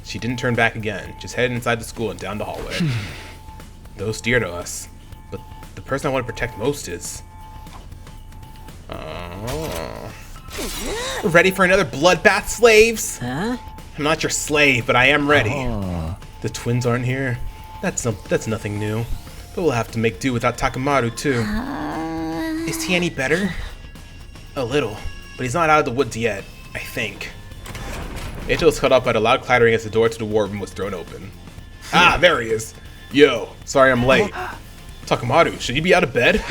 She didn't turn back again. Just headed inside the school and down the hallway. Those dear to us. But the person I want to protect most is... Ready for another bloodbath, slaves? Huh? I'm not your slave, but I am ready. The twins aren't here. That's nothing new. But we'll have to make do without Takamaru too. Is he any better? A little, but he's not out of the woods yet, I think. Eito was cut off by the loud clattering as the door to the war room was thrown open. Ah, there he is. Yo, sorry I'm late. Takamaru, should you be out of bed?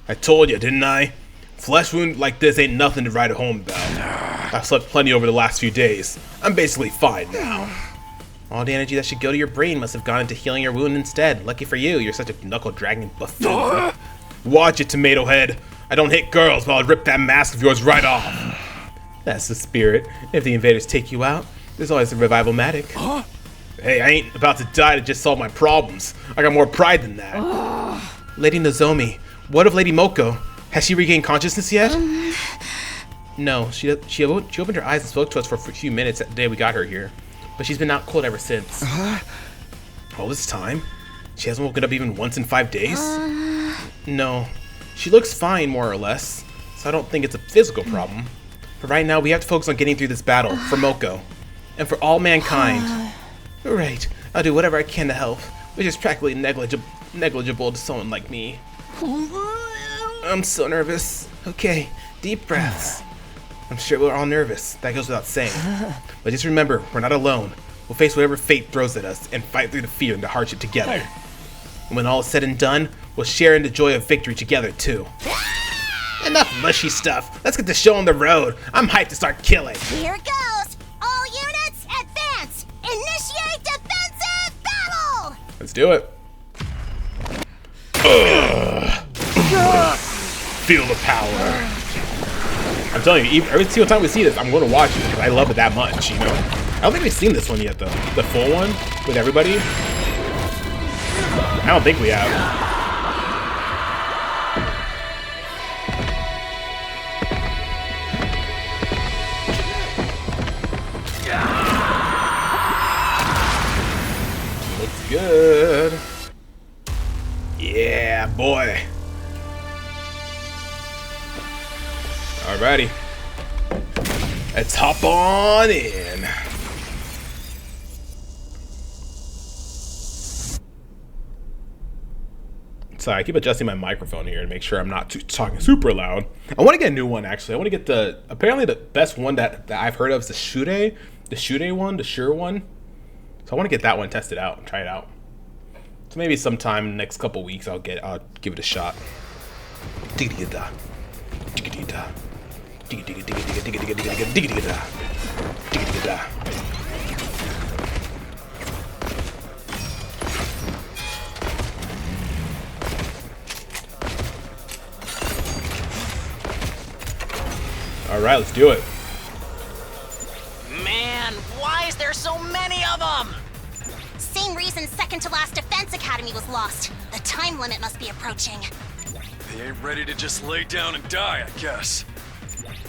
I told you, didn't I? Flesh wound like this ain't nothing to write home about. I've slept plenty over the last few days. I'm basically fine now. All the energy that should go to your brain must have gone into healing your wound instead. Lucky for you, you're such a knuckle-dragging buffoon. Watch it, tomato head. I don't hit girls, but I'll rip that mask of yours right off. That's the spirit. If the invaders take you out, there's always a revival-matic. Hey, I ain't about to die to just solve my problems. I got more pride than that. Lady Nozomi, what of Lady Moko? Has she regained consciousness yet? No, she opened her eyes and spoke to us for a few minutes that day we got her here. But she's been out cold ever since. All this time? She hasn't woken up even once in 5 days? No. She looks fine, more or less. So I don't think it's a physical problem. For right now, we have to focus on getting through this battle, for Moko. And for all mankind. Right. I'll do whatever I can to help. Which is practically negligible to someone like me. I'm so nervous. Okay, deep breaths. I'm sure we're all nervous. That goes without saying. But just remember, we're not alone. We'll face whatever fate throws at us and fight through the fear and the hardship together. And when all is said and done, we'll share in the joy of victory together, too. Enough mushy stuff. Let's get the show on the road. I'm hyped to start killing. Here it goes. All units, advance. Initiate defensive battle. Let's do it. Feel the power. I'm telling you, every single time we see this, I'm going to watch it because I love it that much, you know? I don't think we've seen this one yet, though. The full one with everybody. I don't think we have. Looks good. Yeah, boy. Alrighty. Let's hop on in. Sorry, I keep adjusting my microphone here to make sure I'm not talking super loud. I want to get a new one, actually. I want to get apparently the best one that I've heard of is the Shure one, the Shure one. So I want to get that one tested out and try it out. So maybe sometime in the next couple weeks I'll give it a shot. Digga-digga-da. Digga-digga-da. Digga-digga-digga-digga-digga-digga-digga-digga-da. Digga-digga-da. All right, let's do it. Man, why is there so many of them? Same reason second to last defense academy was lost. The time limit must be approaching. They ain't ready to just lay down and die, I guess.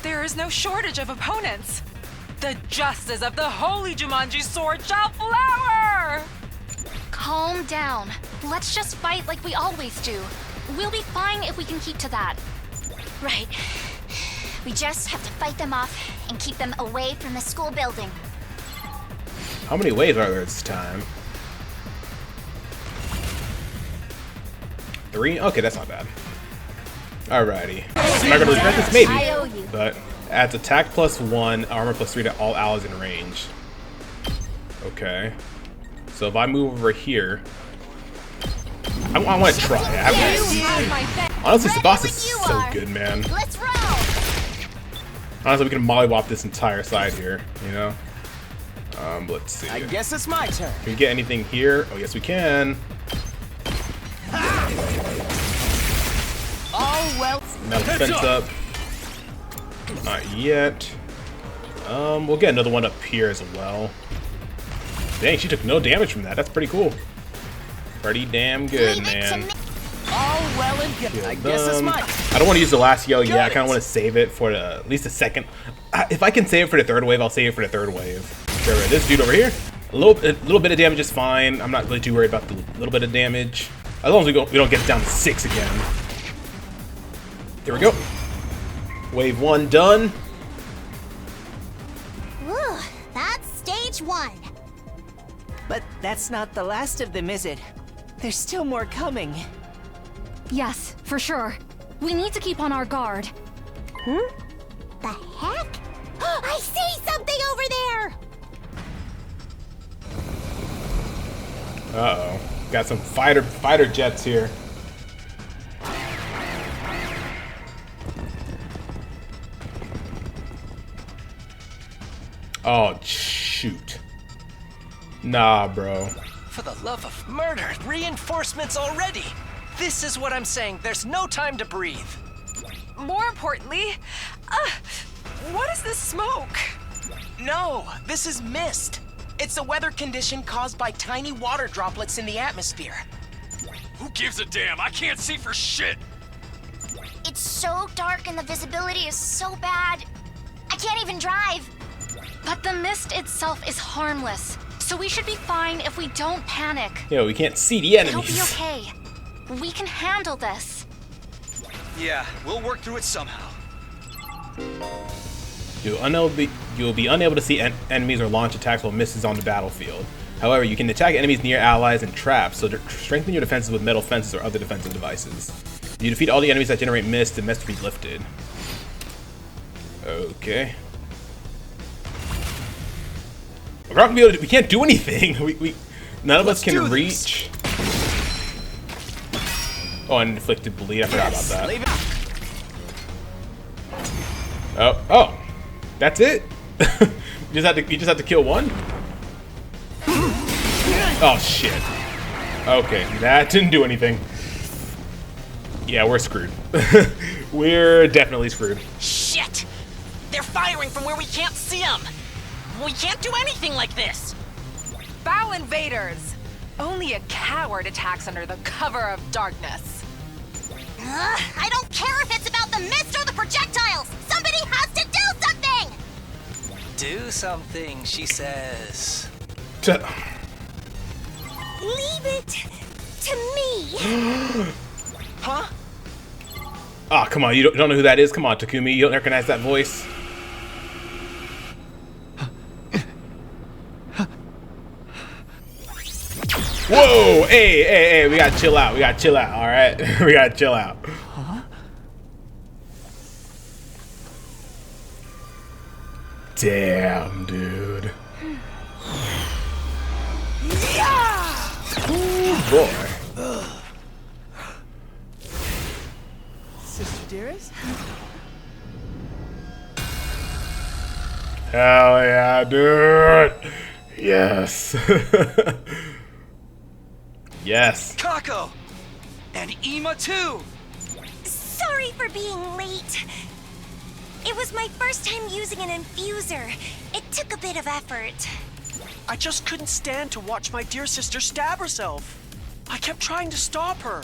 There is no shortage of opponents. The justice of the holy Jumanji sword shall flower! Calm down. Let's just fight like we always do. We'll be fine if we can keep to that. Right. We just have to fight them off and keep them away from the school building. How many waves are there this time? 3? Okay, that's not bad. Alrighty. Am I gonna regret this? Maybe. I owe you. But adds attack +1, armor +3 to all allies in range. Okay. So if I move over here, I want to try it. Honestly, the boss is so good, man. Let's roll. Honestly, we can mollywop this entire side here, you know? Let's see. I guess it's my turn. Can we get anything here? Oh, yes, we can. Oh, well. Metal fence up. Not yet. We'll get another one up here as well. Dang, she took no damage from that. That's pretty cool. Pretty damn good, man. Oh, well and good. I guess it's my turn. I don't want to use the last yell yet. I kind of want to save it for at least a second. If I can save it for the third wave, I'll save it for the third wave. Sure, this dude over here, a little bit of damage is fine. I'm not really too worried about the little bit of damage. As long as we don't get it down to 6 again. There we go. Wave 1 done. Whew, that's stage 1. But that's not the last of them, is it? There's still more coming. Yes, for sure. We need to keep on our guard. The heck? I see something over there! Uh-oh. Got some fighter jets here. Oh, shoot. Nah, bro. For the love of murder, reinforcements already! This is what I'm saying, there's no time to breathe. More importantly, what is this smoke? No, this is mist. It's a weather condition caused by tiny water droplets in the atmosphere. Who gives a damn? I can't see for shit! It's so dark and the visibility is so bad. I can't even drive. But the mist itself is harmless, so we should be fine if we don't panic. Yo, we can't see the It'll enemies. be okay. We can handle this. Yeah, we'll work through it somehow. You'll be unable to see enemies or launch attacks while mist is on the battlefield. However, you can attack enemies near allies and traps, so strengthen your defenses with metal fences or other defensive devices. If you defeat all the enemies that generate mist, the mist will be lifted. Okay. We're not gonna be able to, we can't do anything. None of us can reach. Oh, and inflicted bleed. I forgot about that. Oh, that's it. You just have to kill one. Oh shit. Okay, that didn't do anything. Yeah, we're screwed. We're definitely screwed. Shit! They're firing from where we can't see them! We can't do anything like this! Bow invaders! Only a coward attacks under the cover of darkness. I don't care if it's about the mist or the projectiles! Somebody has to do something! Do something, she says. Leave it to me! Huh? Oh, come on, you don't know who that is? Come on, Takumi, you don't recognize that voice? Whoa! Hey, we gotta chill out. We gotta chill out, alright? We gotta chill out. Huh? Damn, dude. Ooh, boy. Sister dearest? Hell yeah, dude. Yes. Yes. Kako! And Ima too! Sorry for being late. It was my first time using an infuser. It took a bit of effort. I just couldn't stand to watch my dear sister stab herself. I kept trying to stop her.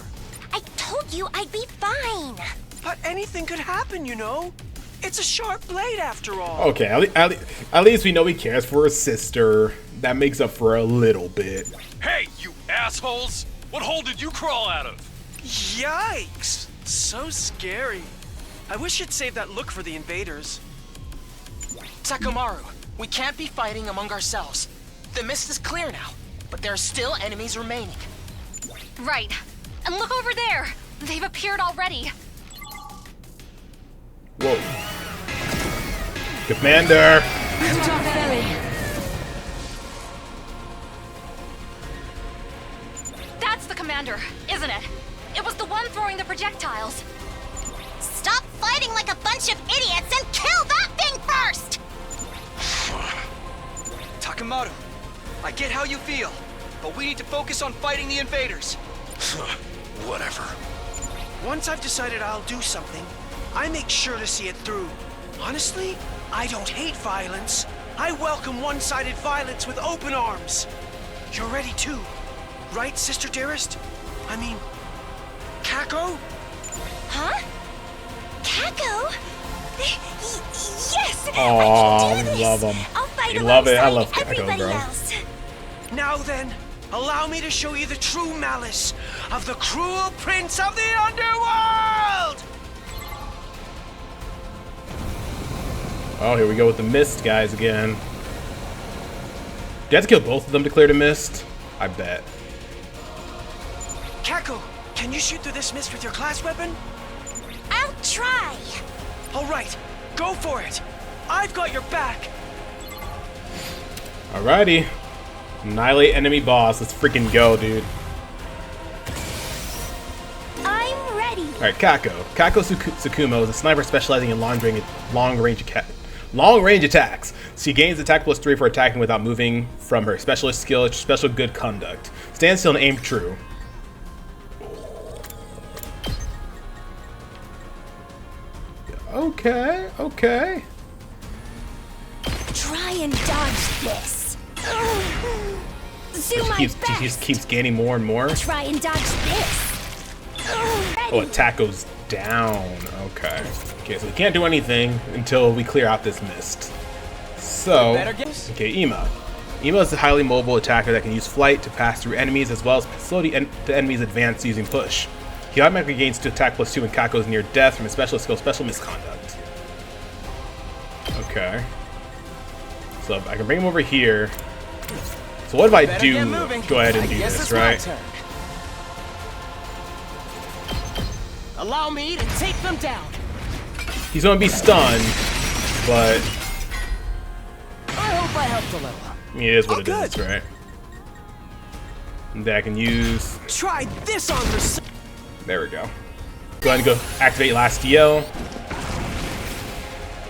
I told you I'd be fine. But anything could happen, you know? It's a sharp blade after all. Okay, at least we know he cares for his sister. That makes up for a little bit. Hey, you assholes! What hole did you crawl out of? Yikes! So scary. I wish you'd save that look for the invaders. Takumaru, we can't be fighting among ourselves. The mist is clear now, but there are still enemies remaining. Right. And look over there. They've appeared already. Whoa. Commander! That's the commander, isn't it? It was the one throwing the projectiles. Stop fighting like a bunch of idiots and kill that thing first! Takumaru, I get how you feel, but we need to focus on fighting the invaders. Whatever. Once I've decided I'll do something, I make sure to see it through. Honestly, I don't hate violence. I welcome one-sided violence with open arms. You're ready too, right, sister dearest? I mean, Kako? Huh? Kako? Yes! Aw, I can do we this! love him. I'll fight We love it. I alongside love Kako, everybody bro. else. Now then, allow me to show you the true malice of the cruel prince of the underworld! Oh, here we go with the mist guys again. Do you have to kill both of them to clear the mist? I bet. Kako, can you shoot through this mist with your class weapon? I'll try. All right, go for it. I've got your back. Alrighty. Annihilate enemy boss. Let's freaking go, dude. I'm ready. Alright, Kako. Kako Tsukumo is a sniper specializing in long-range attacks. She gains attack +3 for attacking without moving from her specialist skill, special good conduct. Stand still and aim true. Okay, okay. Try and dodge this. Do my She best. just keeps gaining more and more. Try and dodge this. Oh, attack goes down. Okay. Okay, so we can't do anything until we clear out this mist. So, okay, Ima. Ima is a highly mobile attacker that can use flight to pass through enemies as well as facility the enemies advance using push. He automatically gains to attack +2 when Kako is near death from his special skill, special misconduct. Okay. So I can bring him over here. So what if I do go ahead and do this, right? Allow me to take them down. He's gonna be stunned, but I hope I helped a little. I mean, it is what it is, right? And then I can use. Try this on the. There we go. Go ahead and go activate last DL.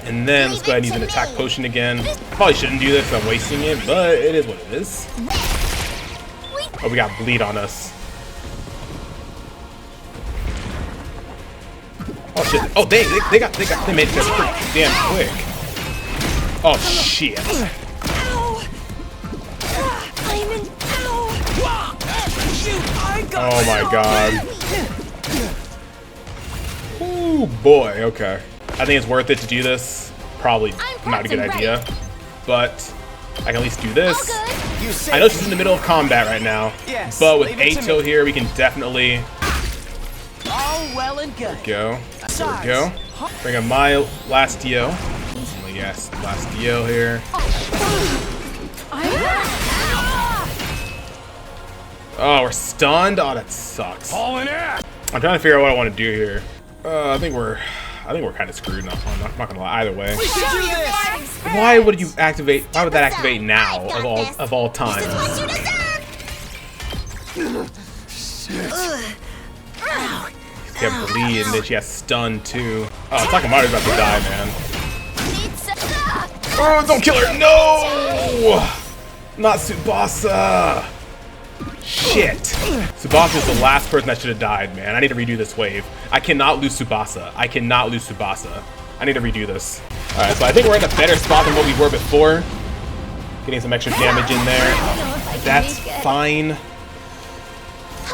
And then let's go ahead and use an attack potion again. I probably shouldn't do this, I'm wasting it, but it is what it is. Oh, we got bleed on us. Oh shit. Oh, they made it pretty damn quick. Oh shit. Oh my god. Oh boy, okay. I think it's worth it to do this. Probably not a good idea, but I can at least do this. I know she's in the middle of combat right now, but with Ato here, we can definitely All well and good. go. There we go. Bring up my last DO. Yes, last DO here. Oh, we're stunned. Oh, that sucks. I'm trying to figure out what I want to do here. I think we're kind of screwed. I'm not gonna lie. Either way, why would you activate? Why would that activate now of all time? She's got bleed, and then she has stun too. Oh, Takamari's about to die, man. Oh, don't kill her! No, not Tsubasa. Shit. Tsubasa is the last person that should have died, man. I need to redo this wave. I cannot lose Tsubasa. I cannot lose Tsubasa. I need to redo this. Alright, so I think we're in a better spot than what we were before. Getting some extra damage in there. That's fine.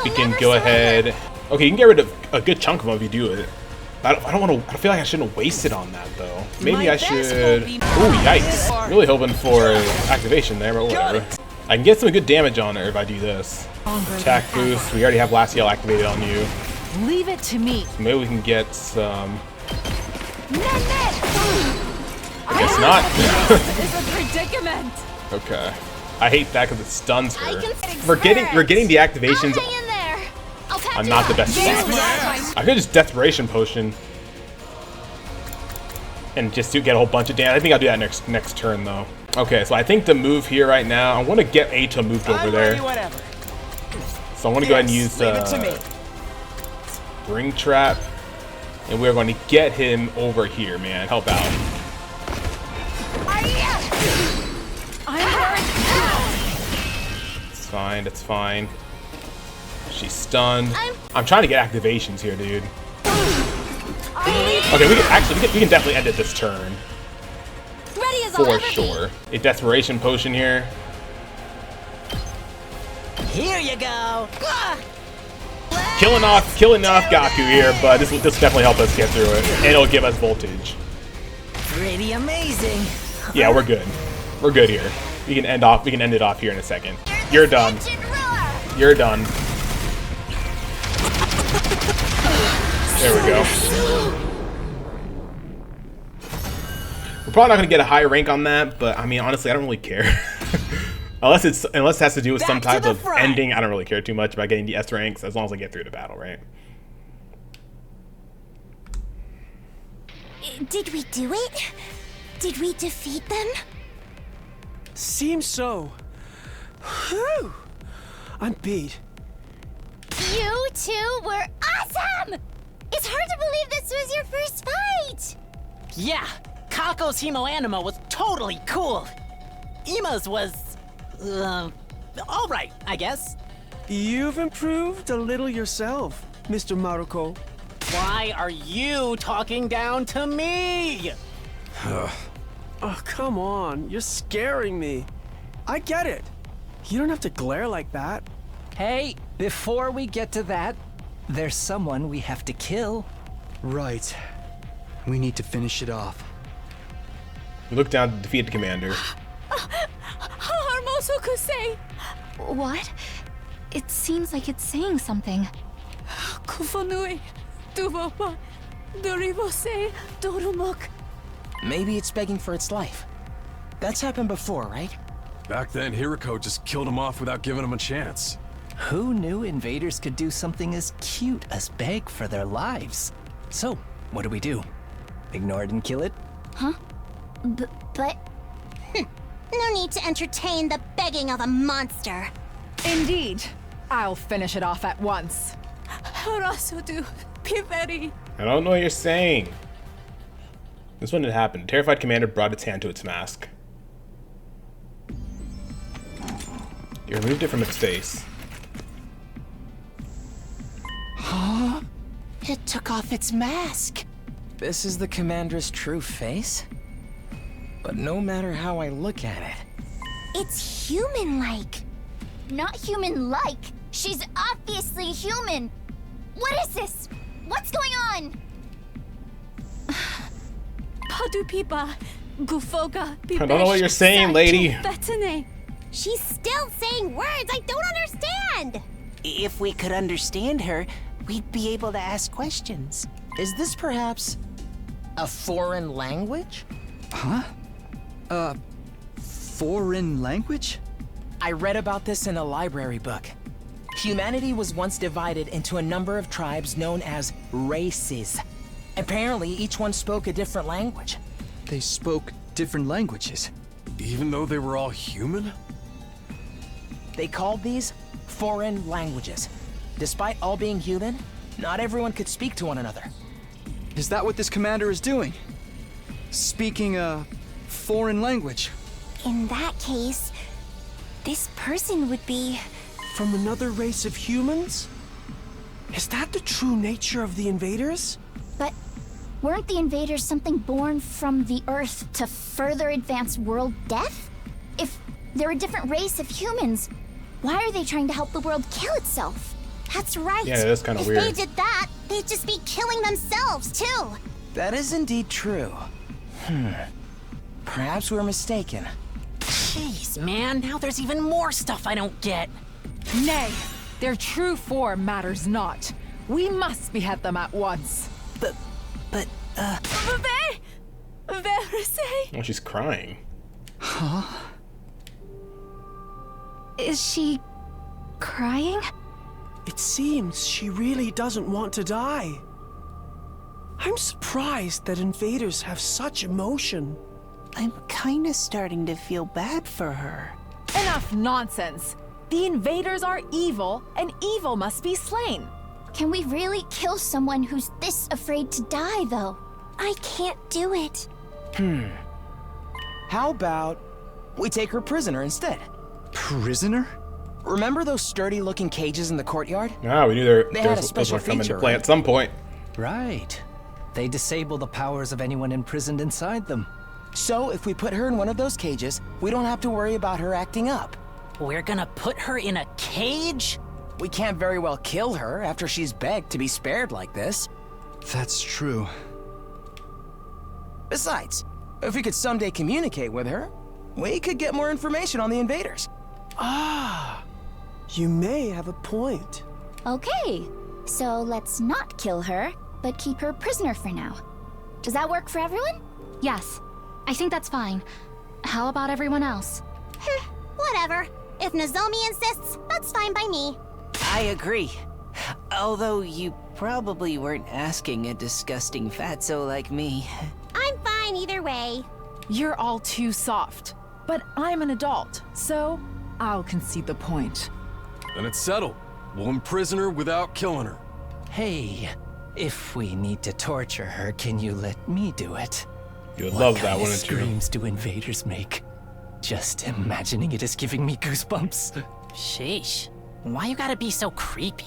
We can go ahead. Okay, you can get rid of a good chunk of them if you do it. I don't want to. I feel like I shouldn't waste it on that though. Maybe I should. Ooh, yikes! Really hoping for activation there, but whatever. I can get some good damage on her if I do this. Attack boost. We already have last yell activated on you. Leave it to me. So maybe we can get some. I guess not. It's a predicament. Okay. I hate that because it stuns her. We're getting the activations on not the best spot. I could just Desperation Potion and just get a whole bunch of damage. I think I'll do that next turn though. Okay, so I think the move here right now, I want to get Ato moved over there. So I want to go ahead and use Spring Trap, and we're going to get him over here, man. Help out. It's fine. It's fine. She's stunned. I'm trying to get activations here, dude. Okay, we can definitely end it this turn. For sure. A Desperation Potion here. Here you go. Killing off Gaku here, but this will definitely help us get through it, and it'll give us voltage. Pretty amazing. Yeah, we're good. We're good here. We can end it off here in a second. You're done. You're done. There we go. We're probably not gonna get a high rank on that, but I mean, honestly, I don't really care. unless it has to do with some type of ending, I don't really care too much about getting the S ranks as long as I get through the battle, right? Did we do it? Did we defeat them? Seems so. Whew! I'm beat. You two were awesome! It's hard to believe this was your first fight! Yeah, Kako's Hemo-Anima was totally cool. Ima's was, alright, I guess. You've improved a little yourself, Mr. Maruko. Why are you talking down to me? Oh, come on. You're scaring me. I get it. You don't have to glare like that. Hey, before we get to that, there's someone we have to kill. Right. We need to finish it off. We look down to defeat the commander. Hermoso-kusei! What? It seems like it's saying something. Kufanui, Duvopa, Doribose, Dorumuk. Maybe it's begging for its life. That's happened before, right? Back then, Hiriko just killed him off without giving him a chance. Who knew invaders could do something as cute as beg for their lives? So, what do? Ignore it and kill it? Huh? But... No need to entertain the begging of a monster. Indeed. I'll finish it off at once. Harasudu, Piveri. I don't know what you're saying. This wouldn't have happened. Terrified commander brought its hand to its mask. You removed it from its face. Huh? It took off its mask. This is the commander's true face? But no matter how I look at it... It's human-like. Not human-like. She's obviously human. What is this? What's going on? Padupipa, Gufoga, I don't know what you're saying, lady. Betene. She's still saying words I don't understand. If we could understand her, we'd be able to ask questions. Is this perhaps a foreign language? Huh? Foreign language? I read about this in a library book. Humanity was once divided into a number of tribes known as races. Apparently, each one spoke a different language. They spoke different languages. Even though they were all human? They called these foreign languages. Despite all being human, not everyone could speak to one another. Is that what this commander is doing? Speaking a foreign language? In that case, this person would be... From another race of humans? Is that the true nature of the invaders? But weren't the invaders something born from the Earth to further advance world death? If they're a different race of humans, why are they trying to help the world kill itself? That's right. Yeah, that's kind of weird. If they did that, they'd just be killing themselves, too. That is indeed true. Perhaps we're mistaken. Jeez, man, now there's even more stuff I don't get. Nay, their true form matters not. We must behead them at once. But, Oh, she's crying. Huh? Is she crying? It seems she really doesn't want to die. I'm surprised that invaders have such emotion. I'm kinda starting to feel bad for her. Enough nonsense. The invaders are evil, and evil must be slain. Can we really kill someone who's this afraid to die, though? I can't do it. How about we take her prisoner instead? Prisoner? Remember those sturdy-looking cages in the courtyard? Ah, we knew there They had a those special would come into feature, play right? at some point. Right. They disable the powers of anyone imprisoned inside them. So if we put her in one of those cages, we don't have to worry about her acting up. We're gonna put her in a cage? We can't very well kill her after she's begged to be spared like this. That's true. Besides, if we could someday communicate with her, we could get more information on the invaders. Ah, you may have a point. Okay, so let's not kill her, but keep her prisoner for now. Does that work for everyone? Yes, I think that's fine. How about everyone else? Whatever. If Nozomi insists, that's fine by me. I agree. Although you probably weren't asking a disgusting fatso like me. I'm fine either way. You're all too soft. But I'm an adult, so I'll concede the point. Then it's settled. We'll imprison her without killing her. Hey, if we need to torture her, can you let me do it? You would What love that, kind of wouldn't you? screams do invaders make? Just imagining it is giving me goosebumps. Sheesh. Why you gotta be so creepy?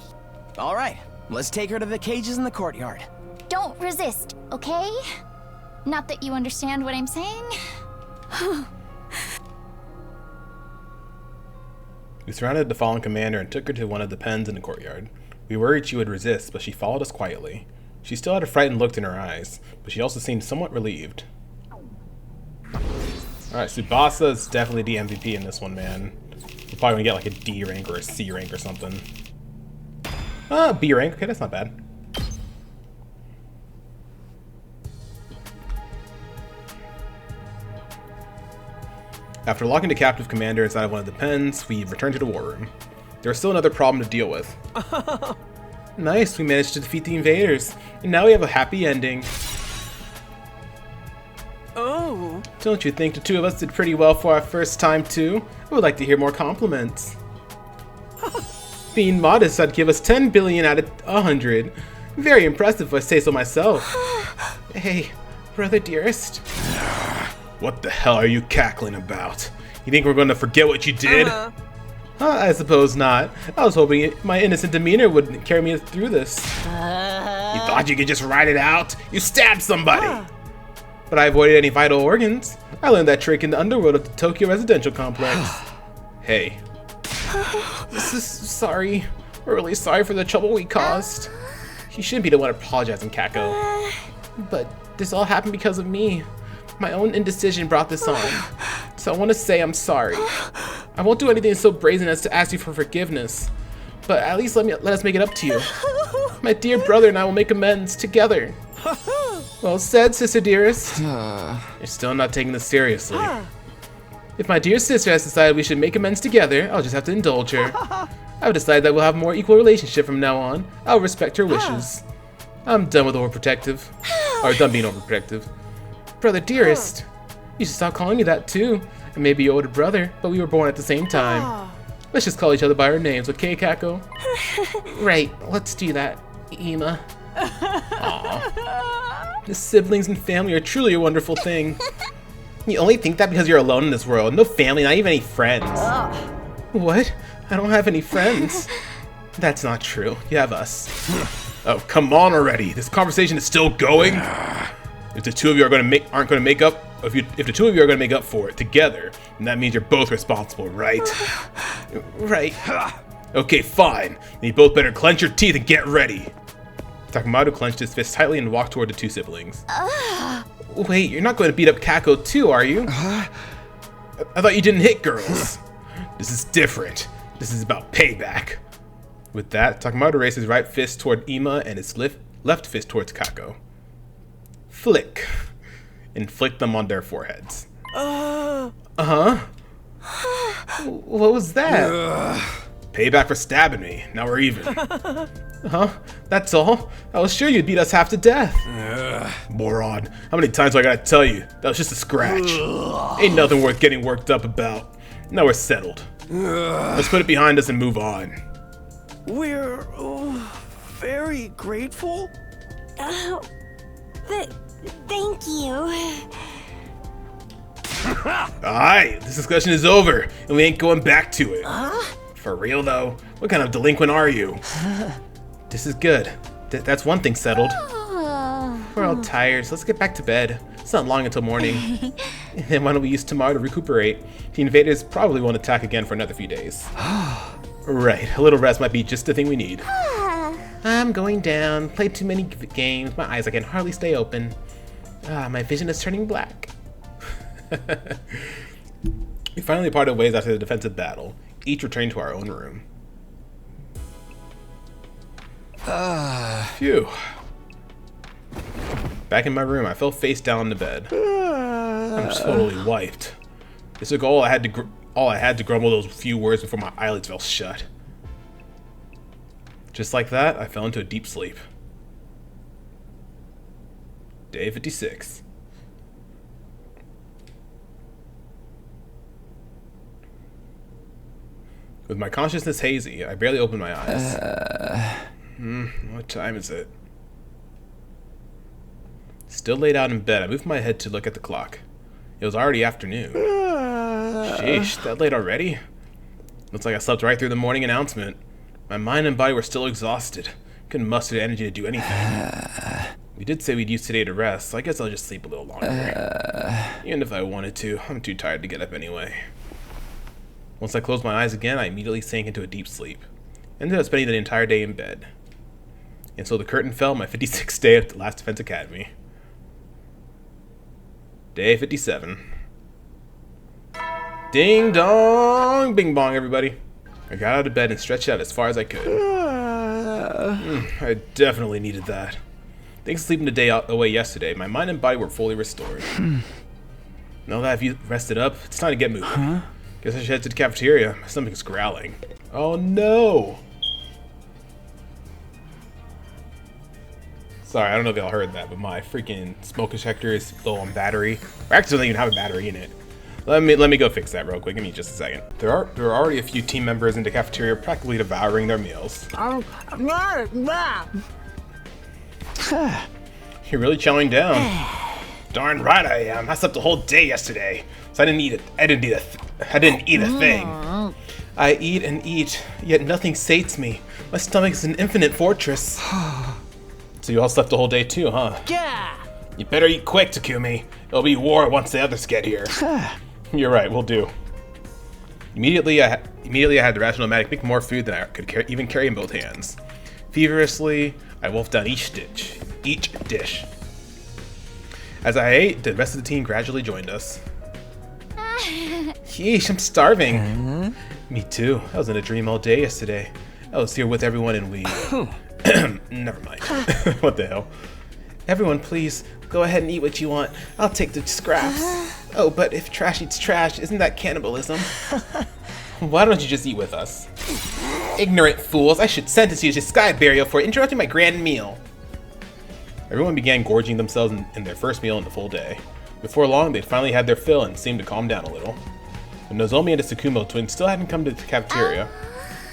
All right, let's take her to the cages in the courtyard. Don't resist, okay? Not that you understand what I'm saying. We surrounded the fallen commander and took her to one of the pens in the courtyard. We worried she would resist, but she followed us quietly. She still had a frightened look in her eyes, but she also seemed somewhat relieved. Alright, Tsubasa is definitely the MVP in this one, man. We're probably gonna get like a D rank or a C rank or something. B rank, okay, that's not bad. After locking the captive commander inside of one of the pens, we returned to the war room. There was still another problem to deal with. Nice, we managed to defeat the invaders, and now we have a happy ending. Oh. Don't you think the two of us did pretty well for our first time too? I would like to hear more compliments. Being modest, I'd give us 10 billion out of 100. Very impressive if I say so myself. Hey, brother dearest. What the hell are you cackling about? You think we're going to forget what you did? I suppose not. I was hoping my innocent demeanor would carry me through this. You thought you could just ride it out? You stabbed somebody! But I avoided any vital organs. I learned that trick in the underworld of the Tokyo residential complex. Hey. Sorry. We're really sorry for the trouble we caused. You shouldn't be the one apologizing, Kako. But this all happened because of me. My own indecision brought this on. So I want to say I'm sorry. I won't do anything so brazen as to ask you for forgiveness. But at least let us make it up to you. My dear brother and I will make amends together. Well said, sister dearest. You're still not taking this seriously. If my dear sister has decided we should make amends together, I'll just have to indulge her. I've decided that we'll have a more equal relationship from now on. I'll respect her wishes. I'm done with overprotective. Or done being overprotective. Brother dearest, you should stop calling me that too. I may be your older brother, but we were born at the same time. Let's just call each other by our names, okay, Kako? Right, let's do that, Ima. Aww. The siblings and family are truly a wonderful thing. You only think that because you're alone in this world. No family, not even any friends. What? I don't have any friends. That's not true. You have us. Oh, come on already. This conversation is still going. If the two of you aren't going to make up for it together, then that means you're both responsible, right? Right. Okay, fine. Then you both better clench your teeth and get ready. Takemoto clenched his fist tightly and walked toward the two siblings. Wait, you're not going to beat up Kako too, are you? I thought you didn't hit girls. This is different. This is about payback. With that, Takemoto raised his right fist toward Ima and his left fist towards Kako. Flick. And flick them on their foreheads. What was that? Payback for stabbing me. Now we're even. That's all? I was sure you'd beat us half to death. Moron. How many times do I gotta tell you? That was just a scratch. Ain't nothing worth getting worked up about. Now we're settled. Let's put it behind us and move on. We're very grateful. Thank you. Alright, this discussion is over, and we ain't going back to it. For real though, what kind of delinquent are you? This is good. That's one thing settled. We're all tired, so let's get back to bed. It's not long until morning. And then why don't we use tomorrow to recuperate? The invaders probably won't attack again for another few days. Right, a little rest might be just the thing we need. I'm going down. Played too many games. My eyes, I can hardly stay open. My vision is turning black. We finally parted ways after the defensive battle, each returning to our own room. Phew. Back in my room, I fell face down in the bed. I'm totally wiped. This took all I had to grumble those few words before my eyelids fell shut. Just like that, I fell into a deep sleep. Day 56. With my consciousness hazy, I barely opened my eyes. What time is it? Still laid out in bed, I moved my head to look at the clock. It was already afternoon. Sheesh, that late already? Looks like I slept right through the morning announcement. My mind and body were still exhausted. Couldn't muster the energy to do anything. We did say we'd use today to rest, so I guess I'll just sleep a little longer. Even if I wanted to, I'm too tired to get up anyway. Once I closed my eyes again, I immediately sank into a deep sleep. Ended up spending the entire day in bed. And so the curtain fell on my 56th day at the Last Defense Academy. Day 57. Ding dong! Bing bong, everybody. I got out of bed and stretched out as far as I could. I definitely needed that. Thanks to sleeping the day away yesterday, my mind and body were fully restored. Now that I've rested up, it's time to get moving. Guess I should head to the cafeteria. My stomach is growling. Oh no! Sorry, I don't know if y'all heard that, but my freaking smoke detector is low on battery. I actually don't even have a battery in it. Let me go fix that real quick. Give me just a second. There are already a few team members in the cafeteria practically devouring their meals. You're really chowing down. Darn right I am. I slept the whole day yesterday, so I didn't eat a thing. I eat and eat, yet nothing sates me. My stomach is an infinite fortress. So you all slept the whole day too, huh? Yeah. You better eat quick, Takumi. It'll be war once the others get here. You're right, we'll do. Immediately I had the rational Matic make more food than I could even carry in both hands. Feverishly, I wolfed down each dish. As I ate, the rest of the team gradually joined us. Yeesh, I'm starving. Me too. I was in a dream all day yesterday. I was here with everyone and we... Never mind. What the hell? Everyone, please, go ahead and eat what you want. I'll take the scraps. Oh, but if trash eats trash, isn't that cannibalism? Why don't you just eat with us? Ignorant fools, I should sentence you to Skye burial for interrupting my grand meal. Everyone began gorging themselves in their first meal in the full day. Before long, they'd finally had their fill and seemed to calm down a little. The Nozomi and the Tsukumo twins still hadn't come to the cafeteria.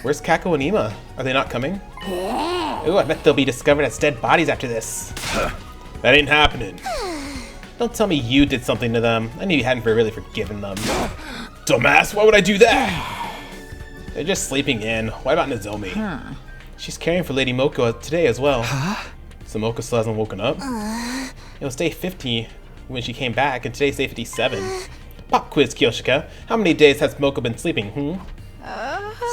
Where's Kako and Ima? Are they not coming? Ooh, I bet they'll be discovered as dead bodies after this. That ain't happening. Don't tell me you did something to them. I knew you hadn't really forgiven them. Dumbass, why would I do that? They're just sleeping in. Why about Nozomi? She's caring for Lady Moko today as well. So Moko still hasn't woken up? It was day 50 when she came back, and today's day 57. Pop quiz, Kyoshika. How many days has Moko been sleeping,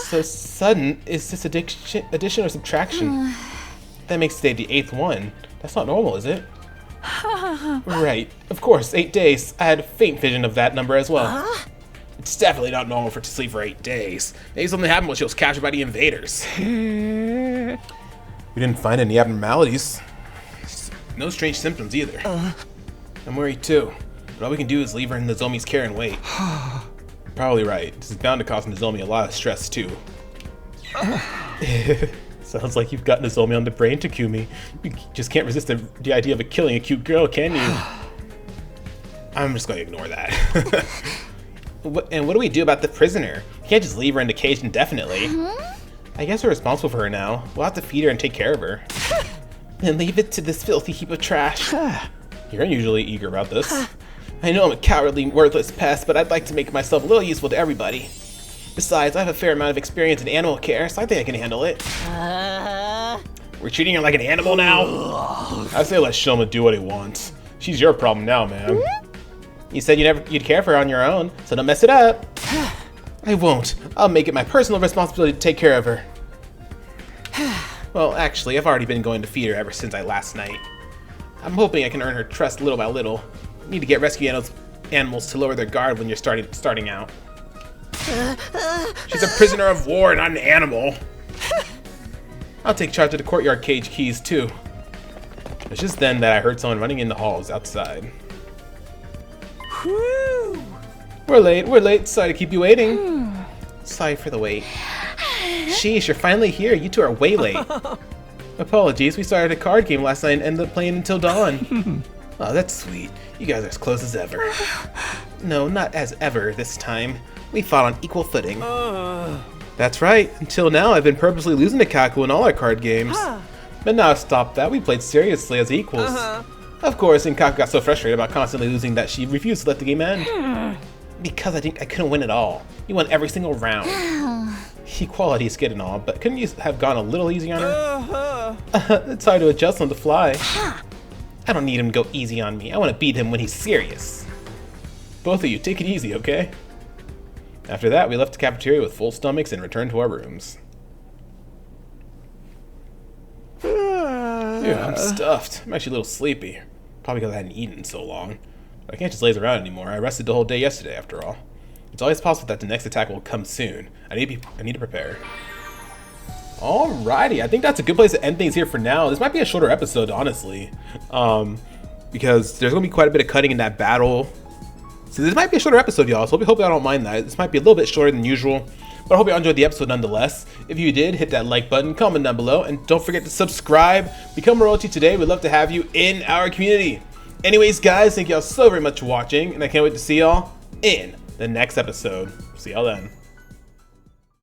So sudden, is this addition or subtraction? That makes today the 8th one. That's not normal, is it? Right, of course, 8 days. I had a faint vision of that number as well. It's definitely not normal for her to sleep for 8 days. Maybe something happened when she was captured by the invaders. We didn't find any abnormalities. No strange symptoms either. I'm worried too, but all we can do is leave her in Nozomi's care and wait. Probably right. This is bound to cause Nozomi a lot of stress too. Sounds like you've got Nozomi on the brain, Takumi. You just can't resist the idea of killing a cute girl, can you? I'm just going to ignore that. And what do we do about the prisoner? We can't just leave her in the cage indefinitely. I guess we're responsible for her now. We'll have to feed her and take care of her. And leave it to this filthy heap of trash. You're unusually eager about this. I know I'm a cowardly, worthless pest, but I'd like to make myself a little useful to everybody. Besides, I have a fair amount of experience in animal care, so I think I can handle it. We're treating her like an animal now? I say let Shoma do what he wants. She's your problem now, man. You said you'd care for her on your own, so don't mess it up. I won't. I'll make it my personal responsibility to take care of her. Well, actually, I've already been going to feed her ever since last night. I'm hoping I can earn her trust little by little. You need to get rescue animals to lower their guard when you're starting out. She's a prisoner of war, not an animal. I'll take charge of the courtyard cage keys too. It's just then that I heard someone running in the halls outside. Whew. We're late. Sorry to keep you waiting. Sorry for the wait. Sheesh, you're finally here. You two are way late. Apologies, we started a card game last night and ended up playing until dawn. Oh, that's sweet. You guys are as close as ever. No, not as ever this time. We fought on equal footing. That's right. Until now, I've been purposely losing to Kako in all our card games. But now I've stopped that. We played seriously as equals. Of course, and Kako got so frustrated about constantly losing that she refused to let the game end. Because I think I couldn't win at all. You won every single round. Equality is good and all, but couldn't you have gone a little easy on her? It's hard to adjust on the fly. I don't need him to go easy on me. I want to beat him when he's serious. Both of you, take it easy, okay? After that, we left the cafeteria with full stomachs and returned to our rooms. Yeah, I'm stuffed. I'm actually a little sleepy. Probably because I hadn't eaten in so long. But I can't just laze around anymore. I rested the whole day yesterday, after all. It's always possible that the next attack will come soon. I need to prepare. Alrighty, I think that's a good place to end things here for now. This might be a shorter episode, honestly. Because there's going to be quite a bit of cutting in that battle. So this might be a shorter episode, y'all, so hope y'all don't mind that. This might be a little bit shorter than usual, but I hope you enjoyed the episode nonetheless. If you did, hit that like button, comment down below, and don't forget to subscribe. Become a royalty today. We'd love to have you in our community. Anyways, guys, thank y'all so very much for watching, and I can't wait to see y'all in the next episode. See y'all then.